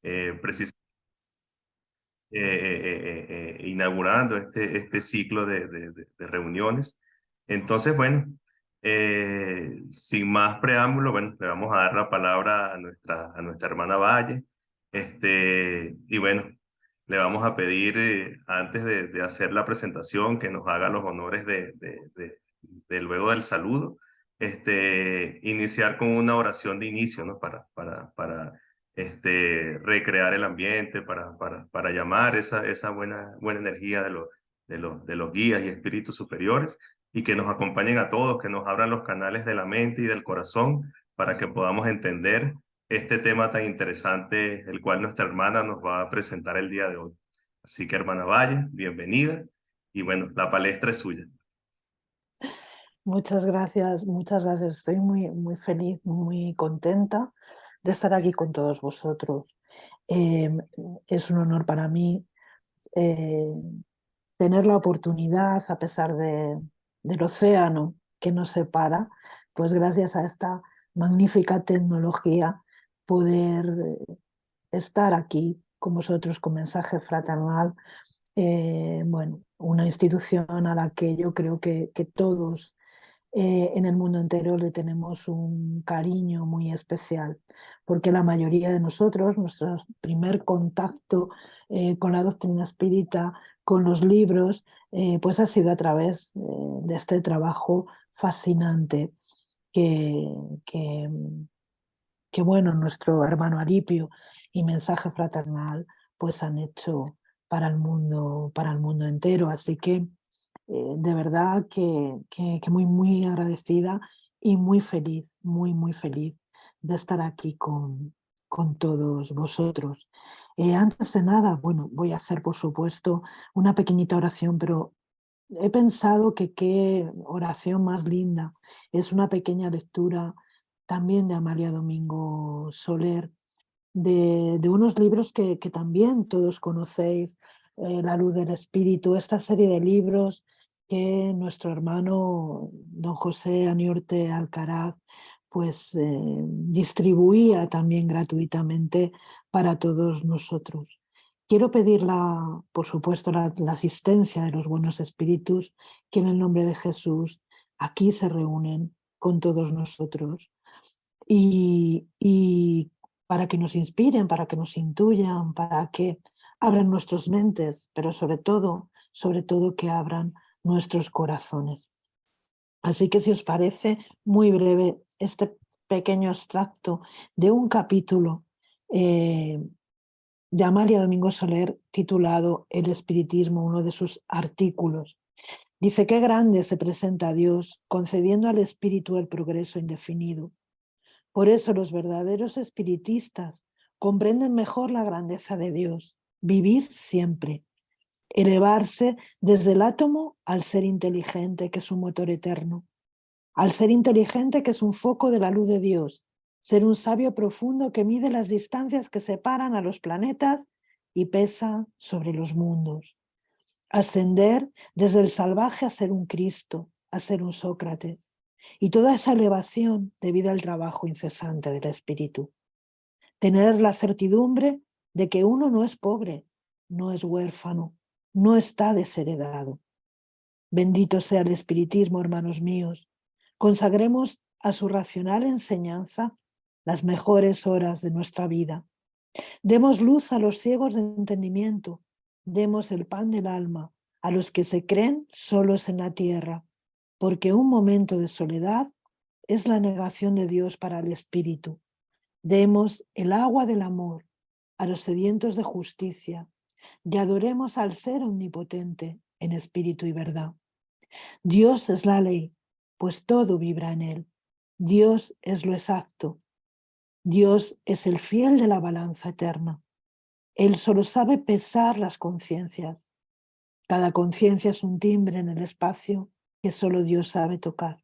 precisamente inaugurando este ciclo de reuniones. Entonces, bueno, sin más preámbulo, bueno, le vamos a dar la palabra a nuestra hermana Valle. Y bueno, le vamos a pedir, antes de hacer la presentación, que nos haga los honores de luego del saludo, iniciar con una oración de inicio, ¿no? Para recrear el ambiente, para llamar esa buena energía de los guías y espíritus superiores, y que nos acompañen a todos, que nos abran los canales de la mente y del corazón para que podamos entender este tema tan interesante, el cual nuestra hermana nos va a presentar el día de hoy. Así que, hermana Valle, bienvenida, y bueno, la palestra es suya. Muchas gracias, muchas gracias. Estoy muy feliz, muy contenta de estar aquí con todos vosotros. Eh, es un honor para mí eh, tener la oportunidad, a pesar del océano que nos separa, pues gracias a esta magnífica tecnología, poder estar aquí con vosotros con mensaje fraternal. Bueno, una institución a la que yo creo que todos en el mundo entero le tenemos un cariño muy especial, porque la mayoría de nosotros, nuestro primer contacto con la doctrina espírita, con los libros, pues ha sido a través de este trabajo fascinante que, que, que, bueno, nuestro hermano Alipio y Mensaje Fraternal pues han hecho para el mundo entero. Así que de verdad que muy agradecida y muy feliz, muy feliz de estar aquí con todos vosotros. Antes de nada, bueno, voy a hacer por supuesto una pequeñita oración, pero he pensado que qué oración más linda. Es una pequeña lectura también de Amalia Domingo Soler, de unos libros que también todos conocéis, La luz del espíritu, esta serie de libros que nuestro hermano don José Aniurte Alcaraz pues distribuía también gratuitamente para todos nosotros. Quiero pedir, por supuesto, la asistencia de los buenos espíritus que en el nombre de Jesús aquí se reúnen con todos nosotros y para que nos inspiren, para que nos intuyan, para que abran nuestras mentes, pero sobre todo que abran nuestros corazones. Así que si os parece, muy breve este pequeño extracto de un capítulo eh, de Amalia Domingo Soler titulado El espiritismo, uno de sus artículos. Dice: qué grande se presenta a Dios, concediendo al espíritu el progreso indefinido. Por eso los verdaderos espiritistas comprenden mejor la grandeza de Dios, vivir siempre, elevarse desde el átomo al ser inteligente, que es un motor eterno, al ser inteligente, que es un foco de la luz de Dios, ser un sabio profundo que mide las distancias que separan a los planetas y pesa sobre los mundos, ascender desde el salvaje a ser un Cristo, a ser un Sócrates, y toda esa elevación debido al trabajo incesante del espíritu. Tener la certidumbre de que uno no es pobre, no es huérfano, no está desheredado. Bendito sea el espiritismo, hermanos míos. Consagremos a su racional enseñanza las mejores horas de nuestra vida. Demos luz a los ciegos de entendimiento. Demos el pan del alma a los que se creen solos en la tierra, porque un momento de soledad es la negación de Dios para el espíritu. Demos el agua del amor a los sedientos de justicia y adoremos al ser omnipotente en espíritu y verdad. Dios es la ley, pues todo vibra en él. Dios es lo exacto. Dios es el fiel de la balanza eterna. Él solo sabe pesar las conciencias. Cada conciencia es un timbre en el espacio que solo Dios sabe tocar.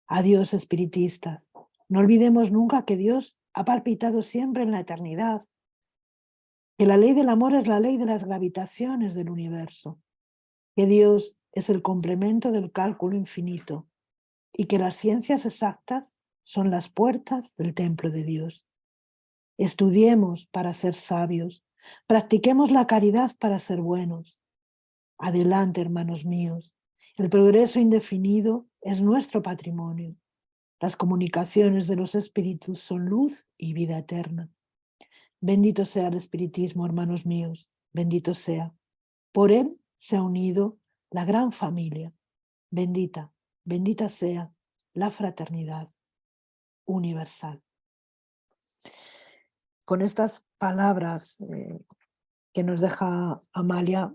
Adiós, espiritistas. No olvidemos nunca que Dios ha palpitado siempre en la eternidad, que la ley del amor es la ley de las gravitaciones del universo, que Dios es el complemento del cálculo infinito y que las ciencias exactas son las puertas del templo de Dios. Estudiemos para ser sabios. Practiquemos la caridad para ser buenos. Adelante, hermanos míos. El progreso indefinido es nuestro patrimonio. Las comunicaciones de los espíritus son luz y vida eterna. Bendito sea el espiritismo, hermanos míos. Bendito sea. Por él se ha unido la gran familia. Bendita, bendita sea la fraternidad universal. Con estas palabras que nos deja Amalia,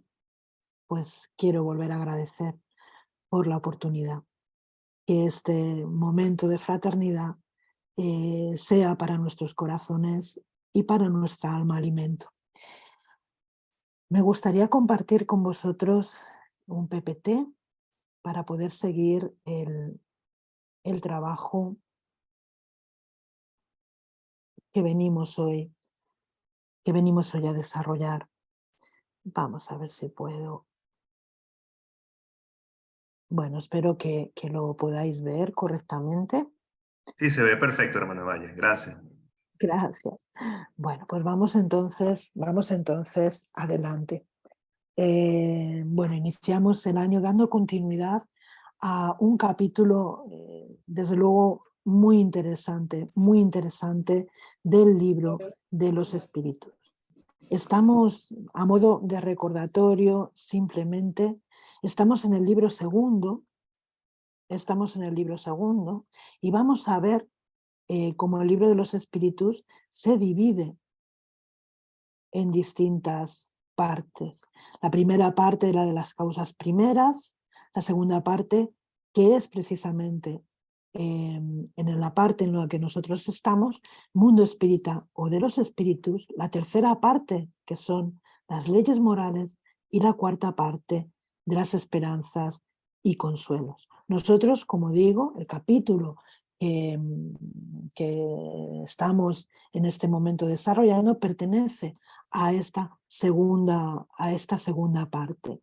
pues quiero volver a agradecer por la oportunidad que este momento de fraternidad sea para nuestros corazones y para nuestra alma alimento. Me gustaría compartir con vosotros un PPT para poder seguir el trabajo que venimos hoy a desarrollar. Vamos a ver si puedo. Bueno, espero que lo podáis ver correctamente. Sí, se ve perfecto, hermana Valle. Gracias. Gracias. Bueno, pues vamos entonces adelante. Bueno, iniciamos el año dando continuidad a un capítulo, desde luego, muy interesante del libro de los espíritus. Estamos, a modo de recordatorio, simplemente, estamos en el libro segundo y vamos a ver cómo el libro de los espíritus se divide en distintas partes. La primera parte era de las causas primeras, la segunda parte, que es precisamente en la parte en la que nosotros estamos, mundo espírita o de los espíritus, la tercera parte, que son las leyes morales, y la cuarta parte de las esperanzas y consuelos. Nosotros, como digo, el capítulo que estamos en este momento desarrollando pertenece a esta segunda parte.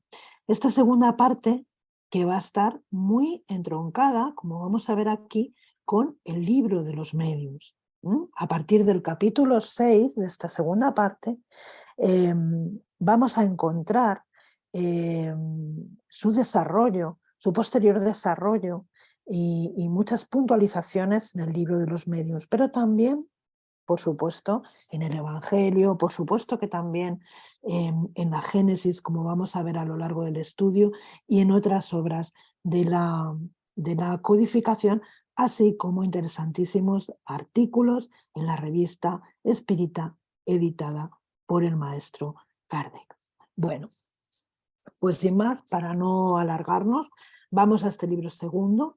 Esta segunda parte que va a estar muy entroncada, como vamos a ver aquí, con el libro de los medios. A partir del capítulo 6 de esta segunda parte, vamos a encontrar su desarrollo, su posterior desarrollo y muchas puntualizaciones en el libro de los medios, pero también, por supuesto, en el Evangelio, por supuesto que también en la Génesis, como vamos a ver a lo largo del estudio, y en otras obras de la codificación, así como interesantísimos artículos en la revista Espírita editada por el maestro Kardec. Bueno, pues sin más, para no alargarnos, vamos a este libro segundo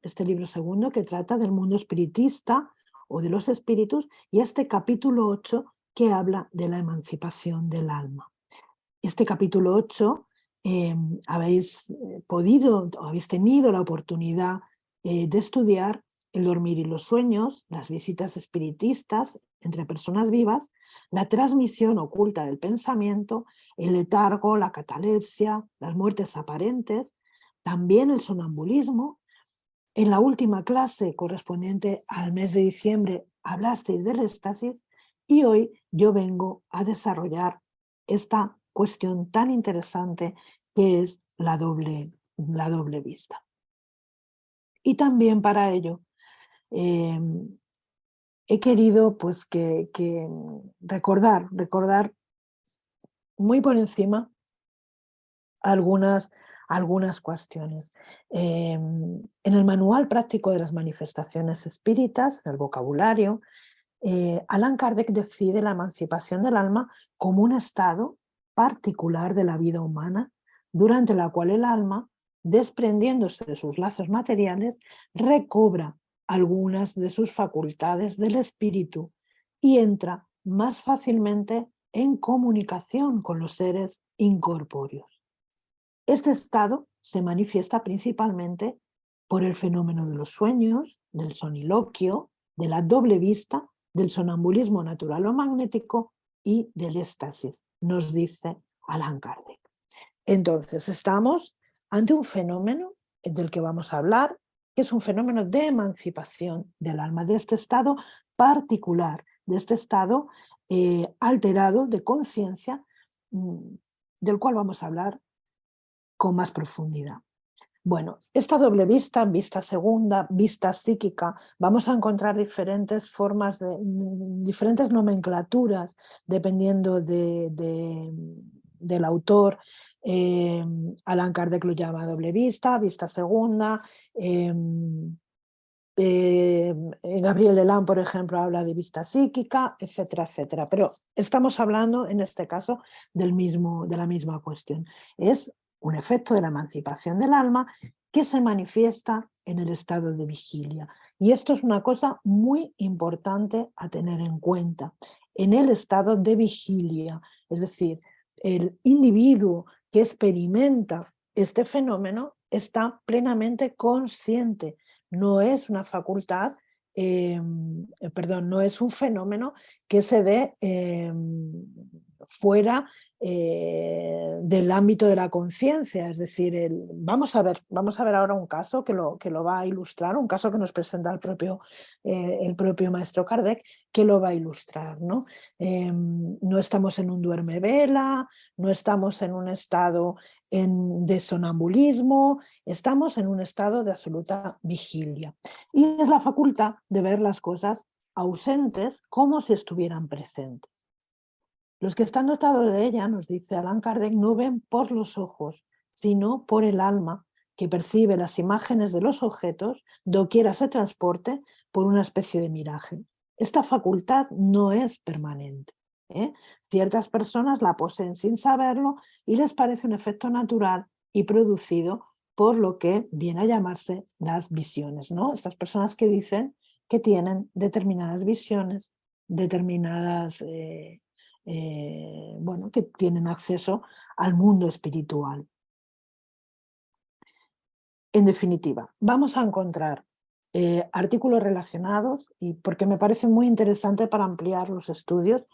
que trata del mundo espiritista o de los espíritus, y este capítulo 8 que habla de la emancipación del alma. Este capítulo 8 habéis habéis tenido la oportunidad de estudiar el dormir y los sueños, las visitas espiritistas entre personas vivas, la transmisión oculta del pensamiento, el letargo, la catalepsia, las muertes aparentes, también el sonambulismo. En la última clase correspondiente al mes de diciembre hablasteis del éxtasis y hoy yo vengo a desarrollar esta cuestión tan interesante que es la doble vista. Y también para ello he querido pues que recordar muy por encima algunas cuestiones. En el Manual Práctico de las Manifestaciones Espíritas, en el vocabulario, Allan Kardec define la emancipación del alma como un estado particular de la vida humana, durante la cual el alma, desprendiéndose de sus lazos materiales, recobra algunas de sus facultades del espíritu y entra más fácilmente en comunicación con los seres incorpóreos. Este estado se manifiesta principalmente por el fenómeno de los sueños, del soniloquio, de la doble vista, del sonambulismo natural o magnético y del éxtasis, nos dice Allan Kardec. Entonces, estamos ante un fenómeno del que vamos a hablar, que es un fenómeno de emancipación del alma, de este estado particular, de este estado alterado de conciencia, del cual vamos a hablar con más profundidad. Bueno, esta doble vista, vista segunda, vista psíquica, vamos a encontrar diferentes formas, diferentes nomenclaturas, dependiendo del autor. Allan Kardec lo llama doble vista, vista segunda. Gabriel Delán, por ejemplo, habla de vista psíquica, etcétera, etcétera. Pero estamos hablando, en este caso, de la misma cuestión. Es un efecto de la emancipación del alma que se manifiesta en el estado de vigilia. Y esto es una cosa muy importante a tener en cuenta. En el estado de vigilia, es decir, el individuo que experimenta este fenómeno está plenamente consciente. No es una facultad, no es un fenómeno que se dé fuera del ámbito de la conciencia. Es decir, vamos a ver ahora un caso que lo va a ilustrar, un caso que nos presenta el propio maestro Kardec, que lo va a ilustrar, ¿no? No estamos en un duerme-vela, no estamos en un estado de sonambulismo, estamos en un estado de absoluta vigilia. Y es la facultad de ver las cosas ausentes como si estuvieran presentes. Los que están dotados de ella, nos dice Allan Kardec, no ven por los ojos, sino por el alma, que percibe las imágenes de los objetos, doquiera se transporte, por una especie de miraje. Esta facultad no es permanente. Ciertas personas la poseen sin saberlo y les parece un efecto natural y producido por lo que viene a llamarse las visiones, ¿no? Estas personas que dicen que tienen determinadas visiones, determinadas... que tienen acceso al mundo espiritual. En definitiva, vamos a encontrar artículos relacionados, y porque me parece muy interesante para ampliar los estudios,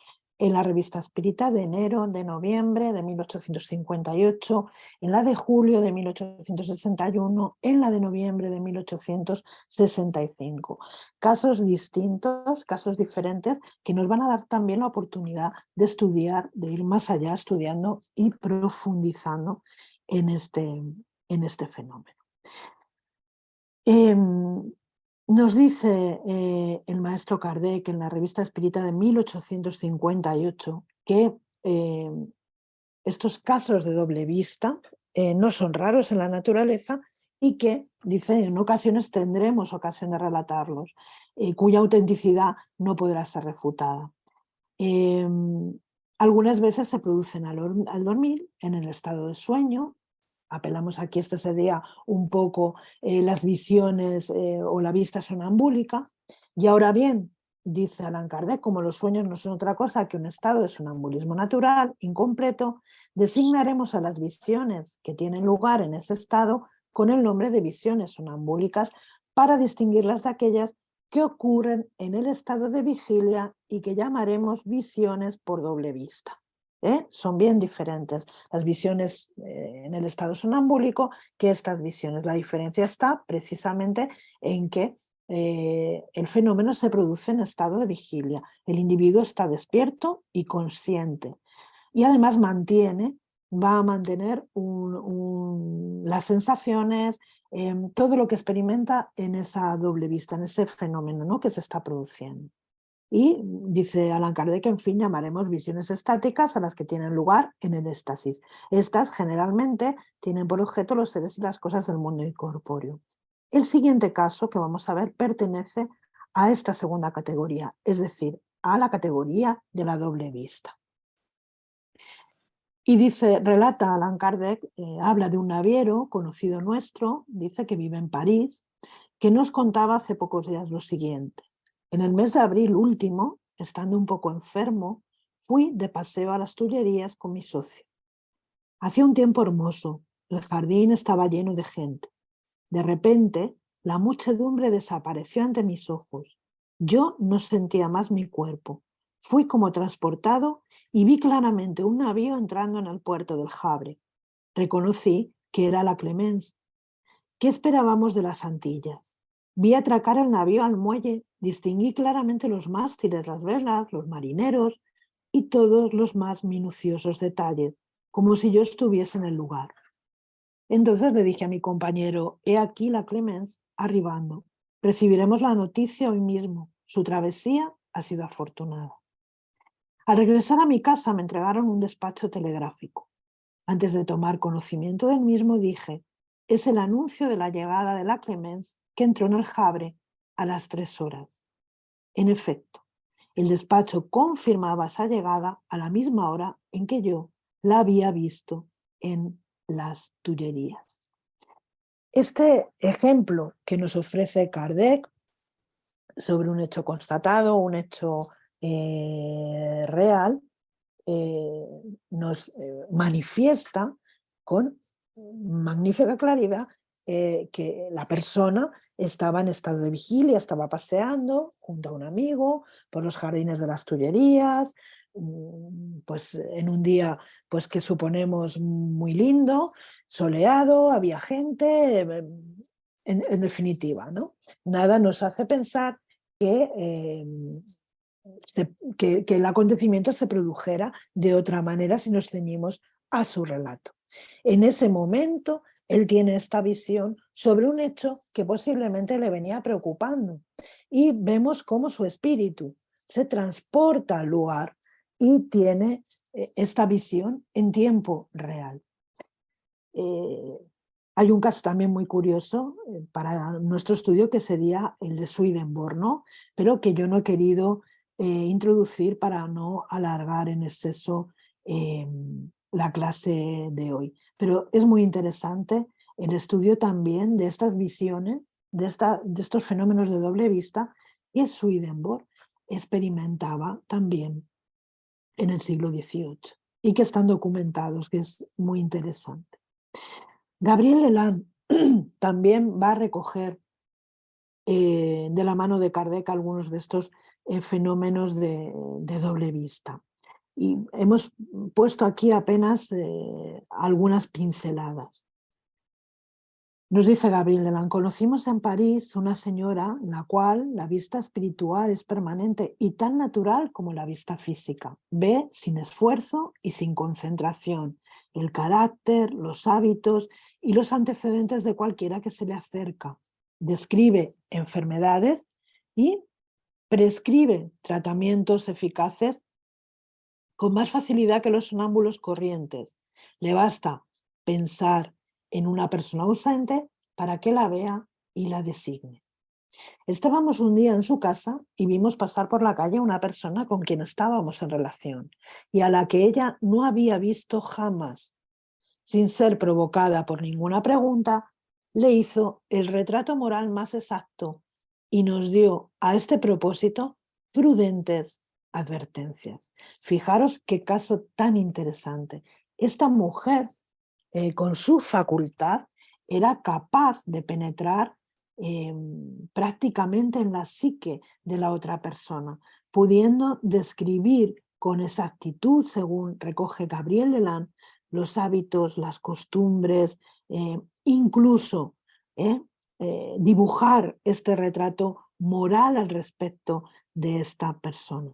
en la revista Espírita de enero, de noviembre de 1858, en la de julio de 1861, en la de noviembre de 1865. Casos distintos, casos diferentes, que nos van a dar también la oportunidad de estudiar, de ir más allá estudiando y profundizando en este fenómeno. Nos dice el maestro Kardec en la revista Espírita de 1858 que estos casos de doble vista no son raros en la naturaleza y que, dice, en ocasiones tendremos ocasión de relatarlos, cuya autenticidad no podrá ser refutada. Algunas veces se producen al dormir, en el estado de sueño. Apelamos aquí, este sería un poco las visiones o la vista sonambúlica. Y ahora bien, dice Allan Kardec, como los sueños no son otra cosa que un estado de sonambulismo natural, incompleto, designaremos a las visiones que tienen lugar en ese estado con el nombre de visiones sonambúlicas para distinguirlas de aquellas que ocurren en el estado de vigilia y que llamaremos visiones por doble vista. Son bien diferentes las visiones en el estado sonambúlico que estas visiones. La diferencia está precisamente en que el fenómeno se produce en estado de vigilia. El individuo está despierto y consciente y además va a mantener las sensaciones, todo lo que experimenta en esa doble vista, en ese fenómeno, ¿no?, que se está produciendo. Y dice Allan Kardec que, en fin, llamaremos visiones estáticas a las que tienen lugar en el éxtasis. Estas generalmente tienen por objeto los seres y las cosas del mundo incorpóreo. El siguiente caso que vamos a ver pertenece a esta segunda categoría, es decir, a la categoría de la doble vista. Y dice, relata Allan Kardec, habla de un naviero conocido nuestro, dice que vive en París, que nos contaba hace pocos días lo siguiente. En el mes de abril último, estando un poco enfermo, fui de paseo a las Tullerías con mi socio. Hacía un tiempo hermoso, el jardín estaba lleno de gente. De repente, la muchedumbre desapareció ante mis ojos. Yo no sentía más mi cuerpo. Fui como transportado y vi claramente un navío entrando en el puerto del Havre. Reconocí que era la Clemence. ¿Qué esperábamos de las Antillas? Vi atracar el navío al muelle, distinguí claramente los mástiles, las velas, los marineros, y todos los más minuciosos detalles, como si yo estuviese en el lugar. Entonces le dije a mi compañero: he aquí la Clemence arribando. Recibiremos la noticia hoy mismo. Su travesía ha sido afortunada. Al regresar a mi casa me entregaron un despacho telegráfico. Antes de tomar conocimiento del mismo dije: es el anuncio de la llegada de la Clemence, que entró en el Havre a las 3 horas. En efecto, el despacho confirmaba esa llegada a la misma hora en que yo la había visto en las Tullerías. Este ejemplo que nos ofrece Kardec sobre un hecho constatado, un hecho real, nos manifiesta con magnífica claridad que la persona estaba en estado de vigilia, estaba paseando junto a un amigo por los jardines de las Tullerías, pues en un día pues que suponemos muy lindo, soleado, había gente, en definitiva, ¿no? Nada nos hace pensar que que el acontecimiento se produjera de otra manera si nos ceñimos a su relato. En ese momento, él tiene esta visión sobre un hecho que posiblemente le venía preocupando y vemos cómo su espíritu se transporta al lugar y tiene esta visión en tiempo real. Hay un caso también muy curioso para nuestro estudio, que sería el de Swedenborg, ¿no? Pero que yo no he querido introducir para no alargar en exceso la clase de hoy. Pero es muy interesante el estudio también de estas visiones, de estos fenómenos de doble vista, que Swedenborg experimentaba también en el siglo XVIII y que están documentados, que es muy interesante. Gabriel Lalande también va a recoger de la mano de Kardec algunos de estos fenómenos de doble vista. Y hemos puesto aquí apenas algunas pinceladas. Nos dice Gabriel Lalande: conocimos en París una señora en la cual la vista espiritual es permanente y tan natural como la vista física. Ve sin esfuerzo y sin concentración el carácter, los hábitos y los antecedentes de cualquiera que se le acerca. Describe enfermedades y prescribe tratamientos eficaces con más facilidad que los sonámbulos corrientes. Le basta pensar en una persona ausente para que la vea y la designe. Estábamos un día en su casa y vimos pasar por la calle una persona con quien estábamos en relación y a la que ella no había visto jamás. Sin ser provocada por ninguna pregunta, le hizo el retrato moral más exacto y nos dio a este propósito prudentes advertencias. Fijaros qué caso tan interesante. Esta mujer, con su facultad, era capaz de penetrar prácticamente en la psique de la otra persona, pudiendo describir con exactitud, según recoge Gabriel Lalande, los hábitos, las costumbres, incluso dibujar este retrato moral al respecto de esta persona.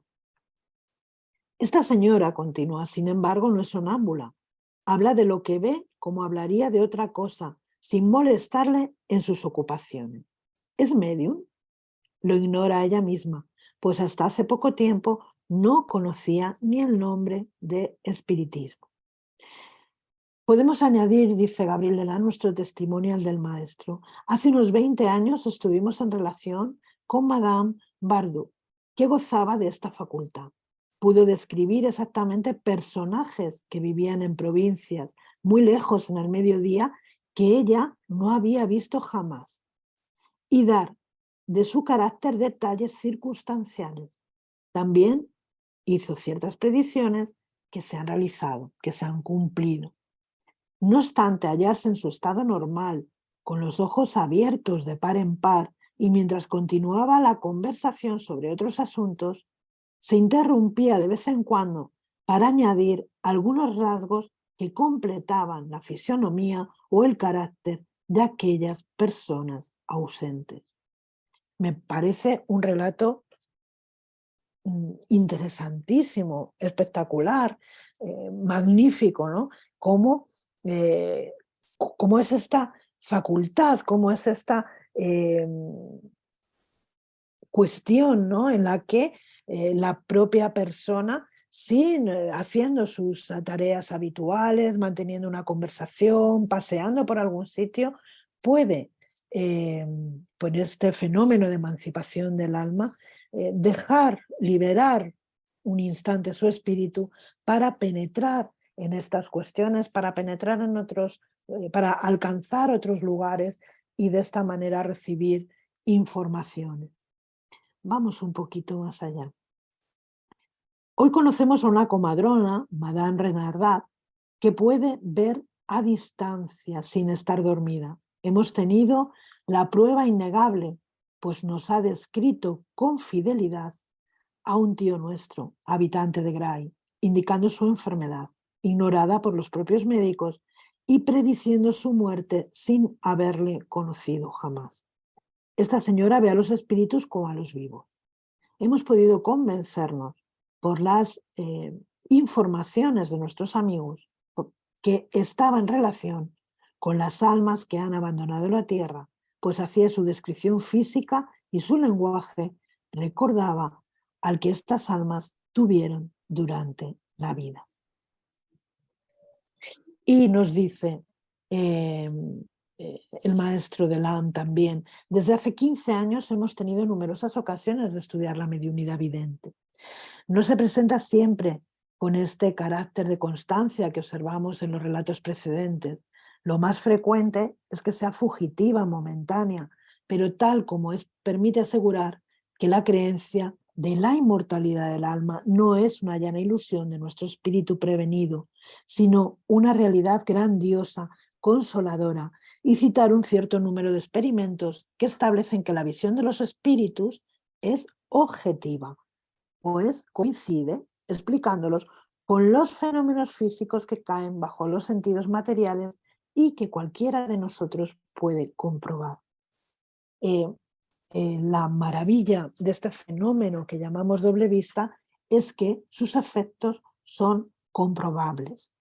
Esta señora, continúa, sin embargo, no es sonámbula. Habla de lo que ve como hablaría de otra cosa, sin molestarle en sus ocupaciones. ¿Es medium? Lo ignora ella misma, pues hasta hace poco tiempo no conocía ni el nombre de espiritismo. Podemos añadir, dice Gabriel Lalande, nuestro testimonio al del maestro. Hace unos 20 años estuvimos en relación con Madame Bardou, que gozaba de esta facultad. Pudo describir exactamente personajes que vivían en provincias muy lejos en el mediodía que ella no había visto jamás y dar de su carácter detalles circunstanciales. También hizo ciertas predicciones que se han realizado, que se han cumplido. No obstante hallarse en su estado normal, con los ojos abiertos de par en par, y mientras continuaba la conversación sobre otros asuntos, se interrumpía de vez en cuando para añadir algunos rasgos que completaban la fisonomía o el carácter de aquellas personas ausentes. Me parece un relato interesantísimo, espectacular, magnífico, ¿no? Cómo es esta facultad, cómo es esta cuestión, ¿no? En la que la propia persona, sin haciendo sus tareas habituales, manteniendo una conversación, paseando por algún sitio, puede, por este fenómeno de emancipación del alma, dejar, liberar un instante su espíritu para penetrar en estas cuestiones, para penetrar en otros, para alcanzar otros lugares y de esta manera recibir informaciones. Vamos un poquito más allá. Hoy conocemos a una comadrona, Madame Renardat, que puede ver a distancia sin estar dormida. Hemos tenido la prueba innegable, pues nos ha descrito con fidelidad a un tío nuestro, habitante de Gray, indicando su enfermedad, ignorada por los propios médicos, y prediciendo su muerte sin haberle conocido jamás. Esta señora ve a los espíritus como a los vivos. Hemos podido convencernos por las informaciones de nuestros amigos que estaba en relación con las almas que han abandonado la tierra, pues hacía su descripción física y su lenguaje recordaba al que estas almas tuvieron durante la vida. Y nos dice el maestro de Lam también, desde hace 15 años hemos tenido numerosas ocasiones de estudiar la mediunidad vidente. No se presenta siempre con este carácter de constancia que observamos en los relatos precedentes. Lo más frecuente es que sea fugitiva, momentánea, pero tal como permite asegurar que la creencia de la inmortalidad del alma no es una llana ilusión de nuestro espíritu prevenido, sino una realidad grandiosa, consoladora, y citar un cierto número de experimentos que establecen que la visión de los espíritus es objetiva, pues coincide explicándolos con los fenómenos físicos que caen bajo los sentidos materiales y que cualquiera de nosotros puede comprobar. La maravilla de este fenómeno que llamamos doble vista es que sus efectos son comprobables.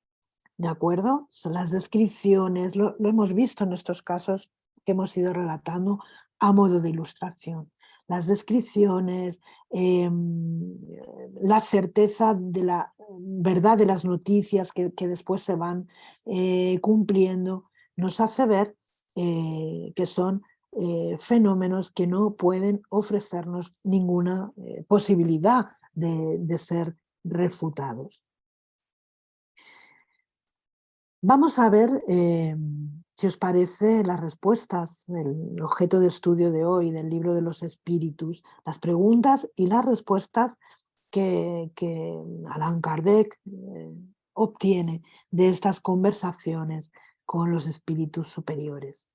¿De acuerdo? Son las descripciones, lo hemos visto en estos casos que hemos ido relatando a modo de ilustración. Las descripciones, la certeza de la verdad de las noticias que después se van cumpliendo, nos hace ver que son fenómenos que no pueden ofrecernos ninguna posibilidad de ser refutados. Vamos a ver, si os parece, las respuestas del objeto de estudio de hoy, del libro de los espíritus, las preguntas y las respuestas que Allan Kardec obtiene de estas conversaciones con los espíritus superiores.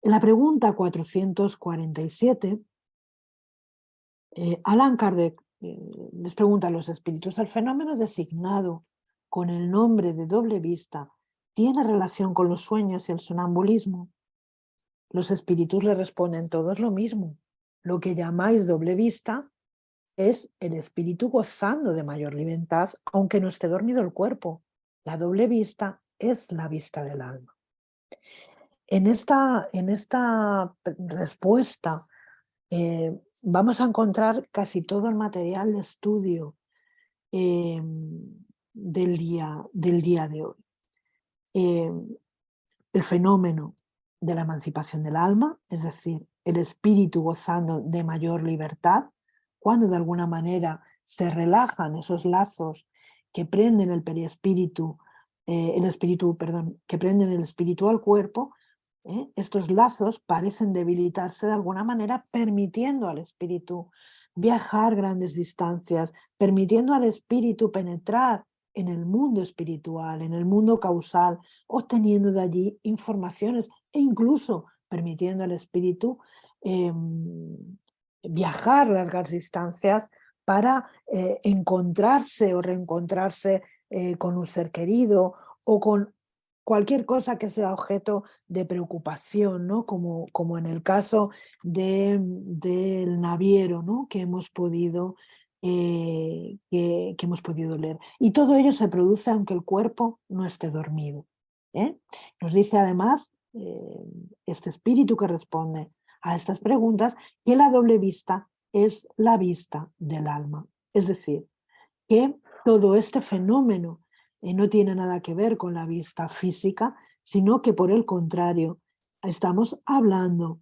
En la pregunta 447, Allan Kardec les pregunta a los espíritus: ¿el fenómeno designado con el nombre de doble vista tiene relación con los sueños y el sonambulismo? Los espíritus le responden todos lo mismo. Lo que llamáis doble vista es el espíritu gozando de mayor libertad, aunque no esté dormido el cuerpo. La doble vista es la vista del alma. En esta respuesta vamos a encontrar casi todo el material de estudio del día de hoy. El fenómeno de la emancipación del alma, es decir, el espíritu gozando de mayor libertad, cuando de alguna manera se relajan esos lazos que prenden el perispíritu, que prenden el espíritu al cuerpo, estos lazos parecen debilitarse de alguna manera, permitiendo al espíritu viajar grandes distancias, permitiendo al espíritu penetrar en el mundo espiritual, en el mundo causal, obteniendo de allí informaciones e incluso permitiendo al espíritu viajar largas distancias para encontrarse o reencontrarse con un ser querido o con cualquier cosa que sea objeto de preocupación, ¿no? Como en el caso del naviero, ¿no? Que hemos podido que hemos podido leer. Y todo ello se produce aunque el cuerpo no esté dormido. Nos dice además este espíritu que responde a estas preguntas que la doble vista es la vista del alma. Es decir, que todo este fenómeno no tiene nada que ver con la vista física, sino que por el contrario, estamos hablando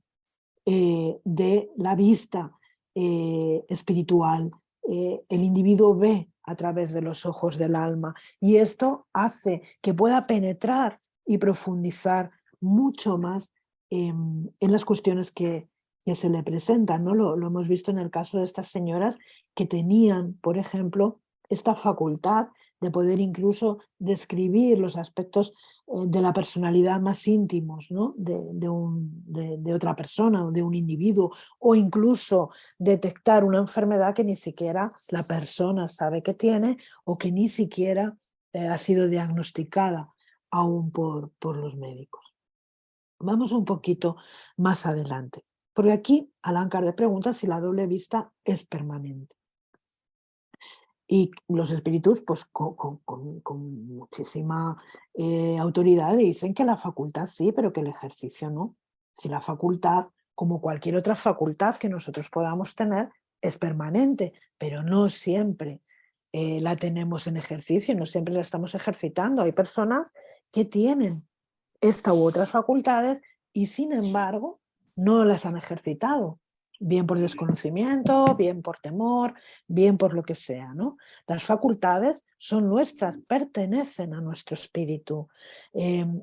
de la vista espiritual. El individuo ve a través de los ojos del alma y esto hace que pueda penetrar y profundizar mucho más en las cuestiones que se le presentan, ¿no? Lo hemos visto en el caso de estas señoras que tenían, por ejemplo, esta facultad de poder incluso describir los aspectos de la personalidad más íntimos, ¿no? de otra persona o de un individuo, o incluso detectar una enfermedad que ni siquiera la persona sabe que tiene o que ni siquiera ha sido diagnosticada aún por los médicos. Vamos un poquito más adelante, porque aquí Allan Kardec pregunta si la doble vista es permanente. Y los espíritus, pues con muchísima autoridad, dicen que la facultad sí, pero que el ejercicio no. Si la facultad, como cualquier otra facultad que nosotros podamos tener, es permanente, pero no siempre la tenemos en ejercicio, no siempre la estamos ejercitando. Hay personas que tienen esta u otras facultades y sin embargo no las han ejercitado, bien por desconocimiento, bien por temor, bien por lo que sea, ¿no? Las facultades son nuestras, pertenecen a nuestro espíritu,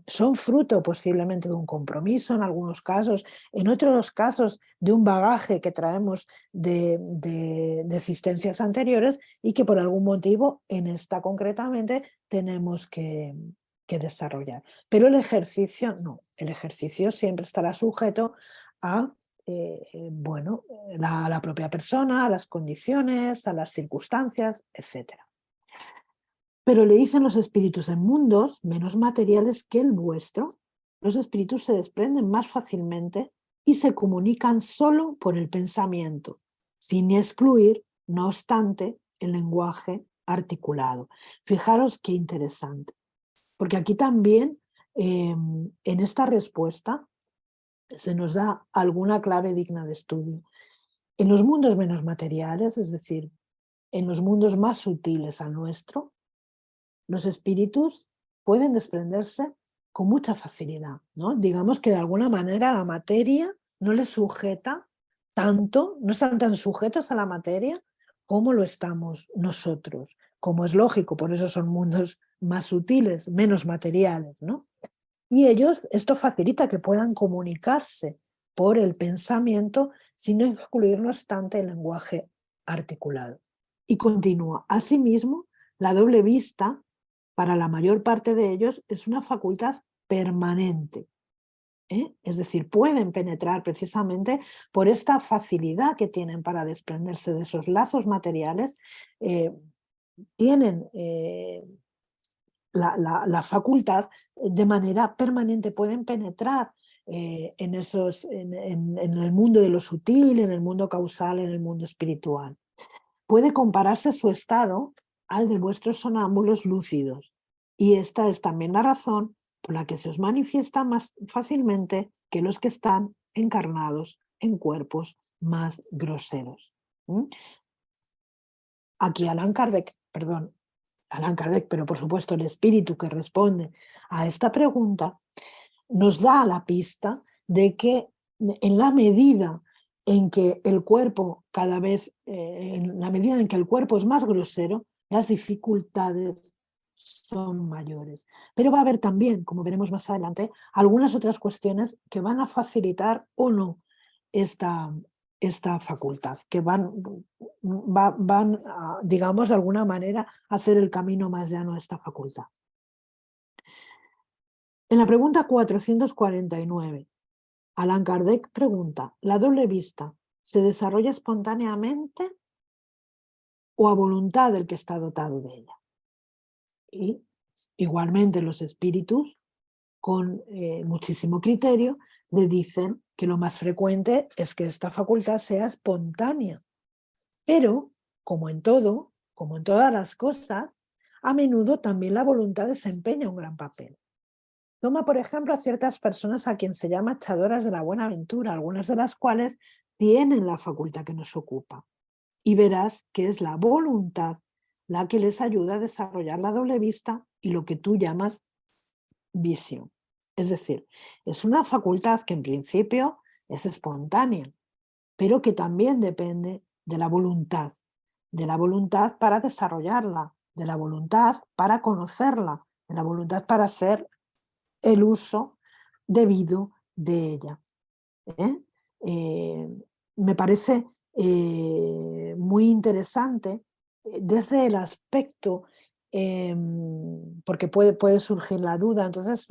son fruto posiblemente de un compromiso en algunos casos, en otros casos de un bagaje que traemos de existencias anteriores y que por algún motivo en esta concretamente tenemos que desarrollar. Pero el ejercicio no, el ejercicio siempre estará sujeto a bueno, la propia persona, a las condiciones, a las circunstancias, etc. Pero le dicen los espíritus en mundos menos materiales que el vuestro, los espíritus se desprenden más fácilmente y se comunican solo por el pensamiento, sin excluir, no obstante, el lenguaje articulado. Fijaros qué interesante, porque aquí también en esta respuesta se nos da alguna clave digna de estudio. En los mundos menos materiales, es decir, en los mundos más sutiles al nuestro, los espíritus pueden desprenderse con mucha facilidad, ¿no? Digamos que de alguna manera la materia no les sujeta tanto, no están tan sujetos a la materia como lo estamos nosotros, como es lógico, por eso son mundos más sutiles, menos materiales, ¿no? Y ellos, esto facilita que puedan comunicarse por el pensamiento sin excluir, no obstante, el lenguaje articulado. Y continúa, asimismo, la doble vista, para la mayor parte de ellos, es una facultad permanente. Es decir, pueden penetrar precisamente por esta facilidad que tienen para desprenderse de esos lazos materiales, tienen la facultad de manera permanente, pueden penetrar en el mundo de lo sutil, en el mundo causal, en el mundo espiritual. Puede compararse su estado al de vuestros sonámbulos lúcidos, y esta es también la razón por la que se os manifiesta más fácilmente que los que están encarnados en cuerpos más groseros. Aquí Allan Kardec, pero por supuesto el espíritu que responde a esta pregunta, nos da la pista de que en la medida en que el cuerpo en la medida en que el cuerpo es más grosero, las dificultades son mayores. Pero va a haber también, como veremos más adelante, algunas otras cuestiones que van a facilitar o no esta facultad, que van a, digamos, de alguna manera, a hacer el camino más llano a esta facultad. En la pregunta 449, Allan Kardec pregunta, ¿la doble vista se desarrolla espontáneamente o a voluntad del que está dotado de ella? Y igualmente los espíritus, con muchísimo criterio, le dicen que lo más frecuente es que esta facultad sea espontánea. Pero como en todo, como en todas las cosas, a menudo también la voluntad desempeña un gran papel. Toma, por ejemplo, a ciertas personas a quien se llama echadoras de la buena ventura, algunas de las cuales tienen la facultad que nos ocupa. Y verás que es la voluntad la que les ayuda a desarrollar la doble vista y lo que tú llamas visión. Es decir, es una facultad que en principio es espontánea, pero que también depende de la voluntad para desarrollarla, de la voluntad para conocerla, de la voluntad para hacer el uso debido de ella. ¿eh? Me parece muy interesante desde el aspecto, porque puede surgir la duda, entonces,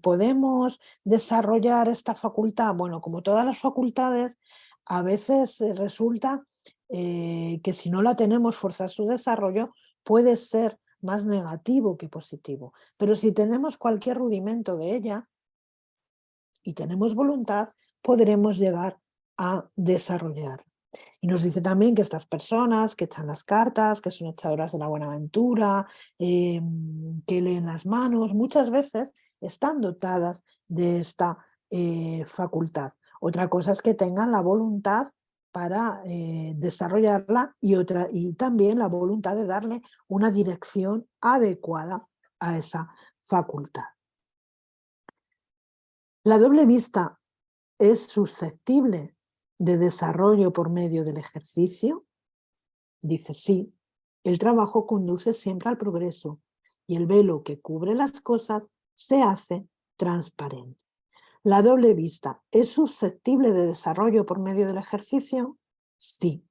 ¿podemos desarrollar esta facultad? Bueno, como todas las facultades, a veces resulta que si no la tenemos, forzar su desarrollo puede ser más negativo que positivo, pero si tenemos cualquier rudimento de ella y tenemos voluntad, podremos llegar a desarrollar. Y nos dice también que estas personas que echan las cartas, que son echadoras de la buena ventura, que leen las manos, muchas veces están dotadas de esta facultad. Otra cosa es que tengan la voluntad para desarrollarla y también la voluntad de darle una dirección adecuada a esa facultad. La doble vista es susceptible de desarrollo por medio del ejercicio. Dice sí, el trabajo conduce siempre al progreso y el velo que cubre las cosas se hace transparente. ¿La doble vista es susceptible de desarrollo por medio del ejercicio? Sí.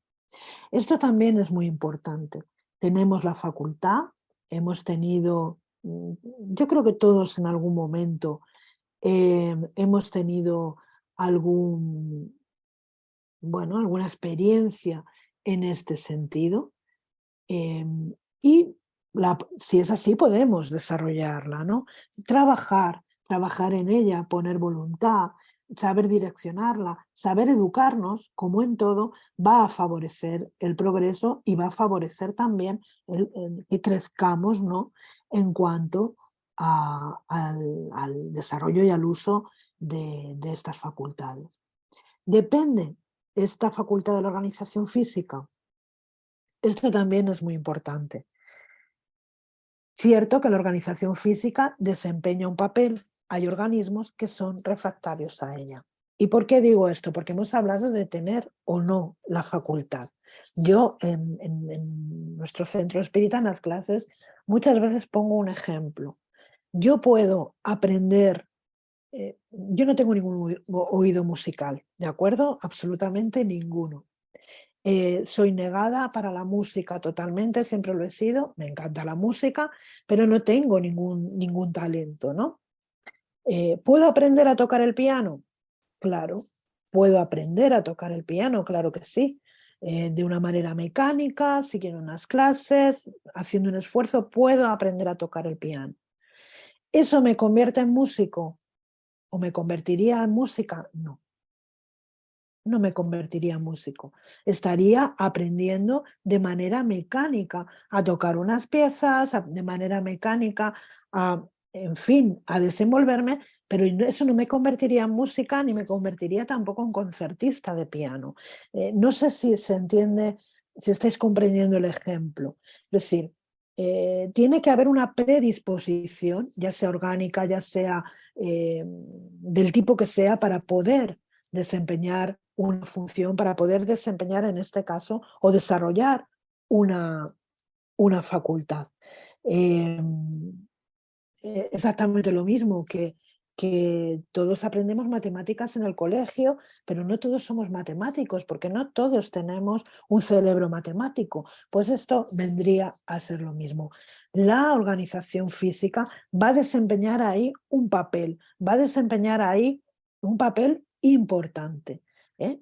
Esto también es muy importante. Tenemos la facultad, hemos tenido, yo creo que todos en algún momento hemos tenido alguna experiencia en este sentido. Y si es así, podemos desarrollarla, ¿no? Trabajar en ella, poner voluntad, saber direccionarla, saber educarnos, como en todo, va a favorecer el progreso y va a favorecer también que crezcamos, ¿no? En cuanto al desarrollo y al uso de estas facultades. ¿Depende esta facultad de la organización física? Esto también es muy importante. Cierto que la organización física desempeña un papel. Hay organismos que son refractarios a ella. ¿Y por qué digo esto? Porque hemos hablado de tener o no la facultad. Yo en nuestro centro espírita, en las clases, muchas veces pongo un ejemplo. Yo puedo aprender, yo no tengo ningún oído musical, ¿de acuerdo? Absolutamente ninguno. Soy negada para la música totalmente, siempre lo he sido, me encanta la música, pero no tengo ningún talento, ¿no? ¿Puedo aprender a tocar el piano? Claro, puedo aprender a tocar el piano, claro que sí. De una manera mecánica, siguiendo unas clases, haciendo un esfuerzo, puedo aprender a tocar el piano. ¿Eso me convierte en músico? ¿O me convertiría en música? No. No me convertiría en músico. Estaría aprendiendo de manera mecánica a tocar unas piezas, de manera mecánica en fin, a desenvolverme, pero eso no me convertiría en música ni me convertiría tampoco en concertista de piano. No sé si se entiende, si estáis comprendiendo el ejemplo. Es decir, tiene que haber una predisposición, ya sea orgánica, ya sea del tipo que sea, para poder desempeñar una función, para poder desempeñar en este caso o desarrollar una facultad. Exactamente lo mismo que todos aprendemos matemáticas en el colegio, pero no todos somos matemáticos, porque no todos tenemos un cerebro matemático. Pues esto vendría a ser lo mismo. La organización física va a desempeñar ahí un papel, va a desempeñar ahí un papel importante.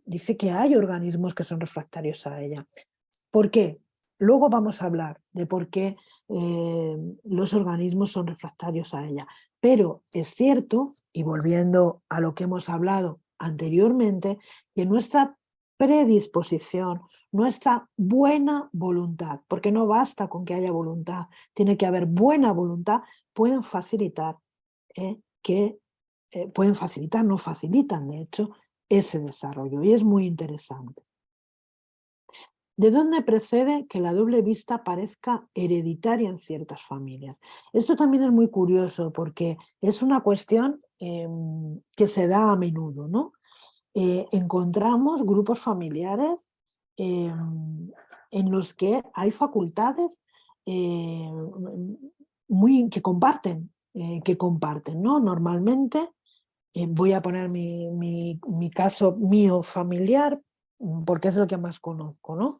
Dice que hay organismos que son refractarios a ella. ¿Por qué? Luego vamos a hablar de por qué los organismos son refractarios a ella. Pero es cierto, y volviendo a lo que hemos hablado anteriormente, que nuestra predisposición, nuestra buena voluntad, porque no basta con que haya voluntad, tiene que haber buena voluntad, pueden facilitar pueden facilitar, no facilitan de hecho, ese desarrollo, y es muy interesante. ¿De dónde precede que la doble vista parezca hereditaria en ciertas familias? Esto también es muy curioso porque es una cuestión que se da a menudo, ¿no? Encontramos grupos familiares en los que hay facultades eh, que comparten, ¿no? Normalmente, voy a poner mi caso mío familiar, porque es el que más conozco, ¿no?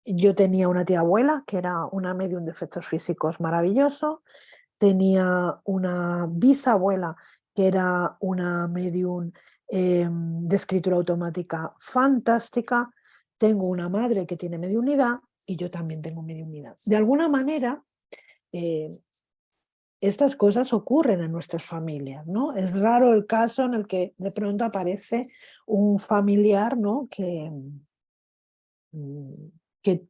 Yo tenía una tía abuela que era una medium de efectos físicos maravilloso, tenía una bisabuela que era una medium de escritura automática fantástica, tengo una madre que tiene mediunidad y yo también tengo mediunidad. De alguna manera, eh, estas cosas ocurren en nuestras familias, ¿no? Es raro el caso en el que de pronto aparece un familiar, ¿no? Mm, que,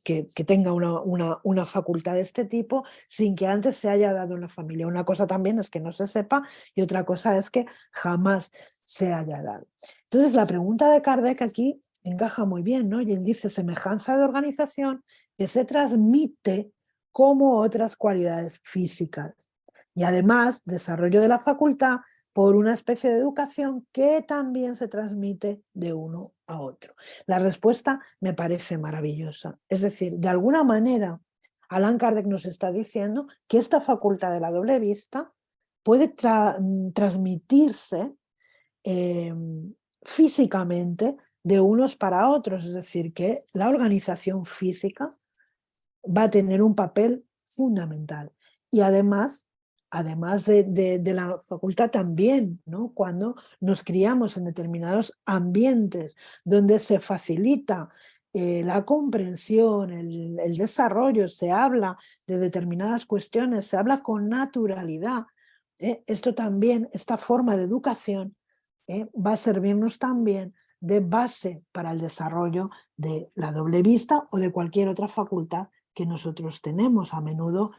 que tenga una facultad de este tipo sin que antes se haya dado en la familia. Una cosa también es que no se sepa y otra cosa es que jamás se haya dado. Entonces la pregunta de Kardec aquí encaja muy bien, ¿no? Y él dice semejanza de organización que se transmite como otras cualidades físicas. Y además desarrollo de la facultad por una especie de educación que también se transmite de uno a otro. La respuesta me parece maravillosa. Es decir, de alguna manera, Allan Kardec nos está diciendo que esta facultad de la doble vista puede transmitirse físicamente de unos para otros, es decir, que la organización física va a tener un papel fundamental. Y además de la facultad también, ¿no? Cuando nos criamos en determinados ambientes donde se facilita la comprensión, el desarrollo, se habla de determinadas cuestiones, se habla con naturalidad. Esto también, esta forma de educación, va a servirnos también de base para el desarrollo de la doble vista o de cualquier otra facultad que nosotros tenemos. A menudo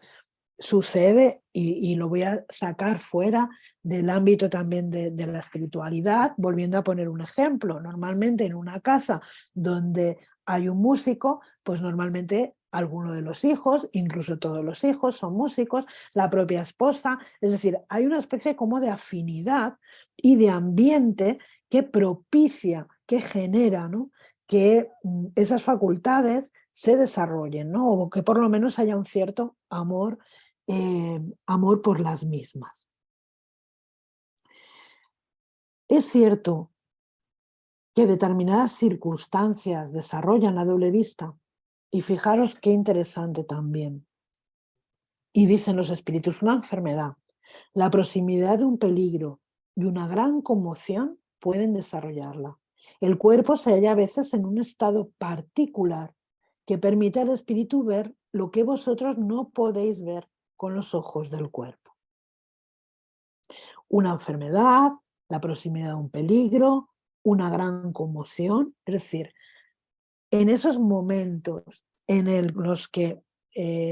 sucede, y lo voy a sacar fuera del ámbito también de la espiritualidad, volviendo a poner un ejemplo. Normalmente en una casa donde hay un músico, pues normalmente alguno de los hijos, incluso todos los hijos son músicos, la propia esposa, es decir, hay una especie como de afinidad y de ambiente que propicia, que genera, ¿no? Que esas facultades se desarrollen, ¿no? O que por lo menos haya un cierto amor por las mismas. Es cierto que determinadas circunstancias desarrollan la doble vista, y fijaros qué interesante también. Y dicen los espíritus, una enfermedad, la proximidad de un peligro y una gran conmoción pueden desarrollarla. El cuerpo se halla a veces en un estado particular que permite al espíritu ver lo que vosotros no podéis ver con los ojos del cuerpo. Una enfermedad, la proximidad de un peligro, una gran conmoción, es decir, en esos momentos en los que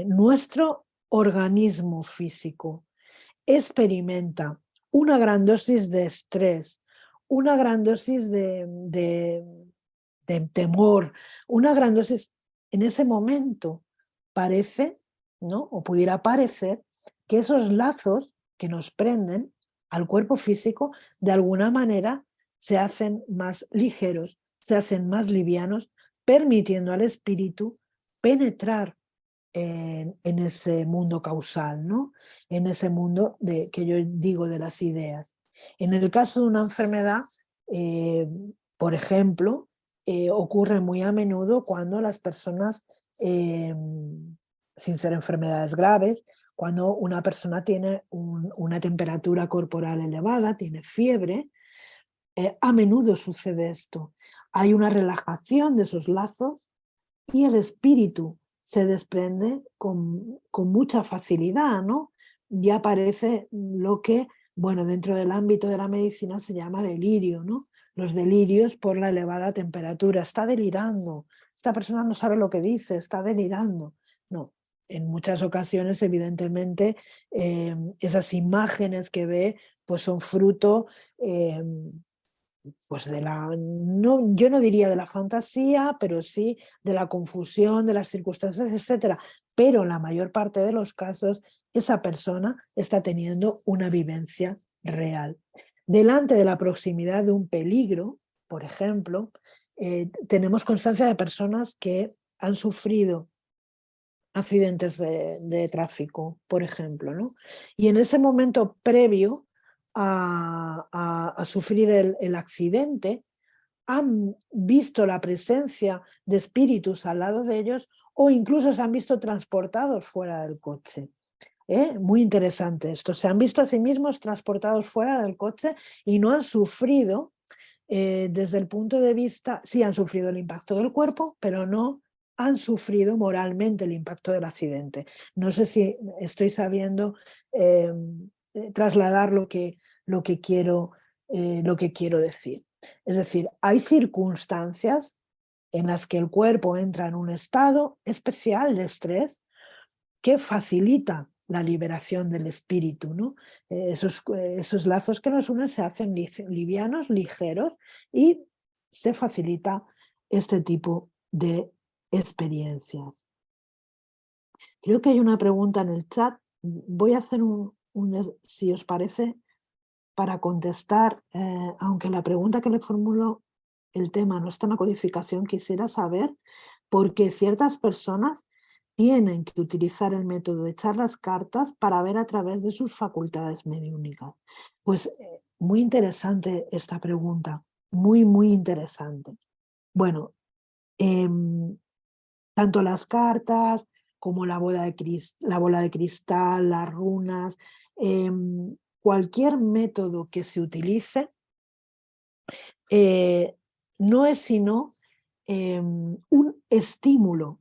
nuestro organismo físico experimenta una gran dosis de estrés, una gran dosis de temor, una gran dosis, en ese momento parece, ¿no? O pudiera parecer que esos lazos que nos prenden al cuerpo físico de alguna manera se hacen más ligeros, se hacen más livianos, permitiendo al espíritu penetrar en ese mundo causal, ¿no? En ese mundo que yo digo de las ideas. En el caso de una enfermedad, por ejemplo, ocurre muy a menudo cuando las personas, sin ser enfermedades graves, cuando una persona tiene una temperatura corporal elevada, tiene fiebre, a menudo sucede esto. Hay una relajación de esos lazos y el espíritu se desprende con mucha facilidad, ¿no? Y aparece lo que, bueno, dentro del ámbito de la medicina se llama delirio, ¿no? los delirios por la elevada temperatura. Está delirando, esta persona no sabe lo que dice, está delirando. No, en muchas ocasiones, evidentemente, esas imágenes que ve pues son fruto pues de no, yo no diría de la fantasía, pero sí de la confusión, de las circunstancias, etcétera. Pero en la mayor parte de los casos, esa persona está teniendo una vivencia real. Delante de la proximidad de un peligro, por ejemplo, tenemos constancia de personas que han sufrido accidentes de tráfico, por ejemplo, ¿no? Y en ese momento previo a sufrir el accidente, han visto la presencia de espíritus al lado de ellos o incluso se han visto transportados fuera del coche. Muy interesante esto. Se han visto a sí mismos transportados fuera del coche y no han sufrido desde el punto de vista, sí han sufrido el impacto del cuerpo, pero no han sufrido moralmente el impacto del accidente. No sé si estoy sabiendo trasladar lo que quiero decir. Es decir, hay circunstancias en las que el cuerpo entra en un estado especial de estrés que facilita la liberación del espíritu, ¿no? Esos lazos que nos unen se hacen livianos, ligeros, y se facilita este tipo de experiencias. Creo que hay una pregunta en el chat. Voy a hacer si os parece, para contestar, aunque la pregunta que le formulo, el tema no está en la codificación, quisiera saber por qué ciertas personas tienen que utilizar el método de echar las cartas para ver a través de sus facultades mediúnicas. Pues muy interesante esta pregunta, muy, muy interesante. Bueno, tanto las cartas como la bola de cristal, las runas, cualquier método que se utilice no es sino un estímulo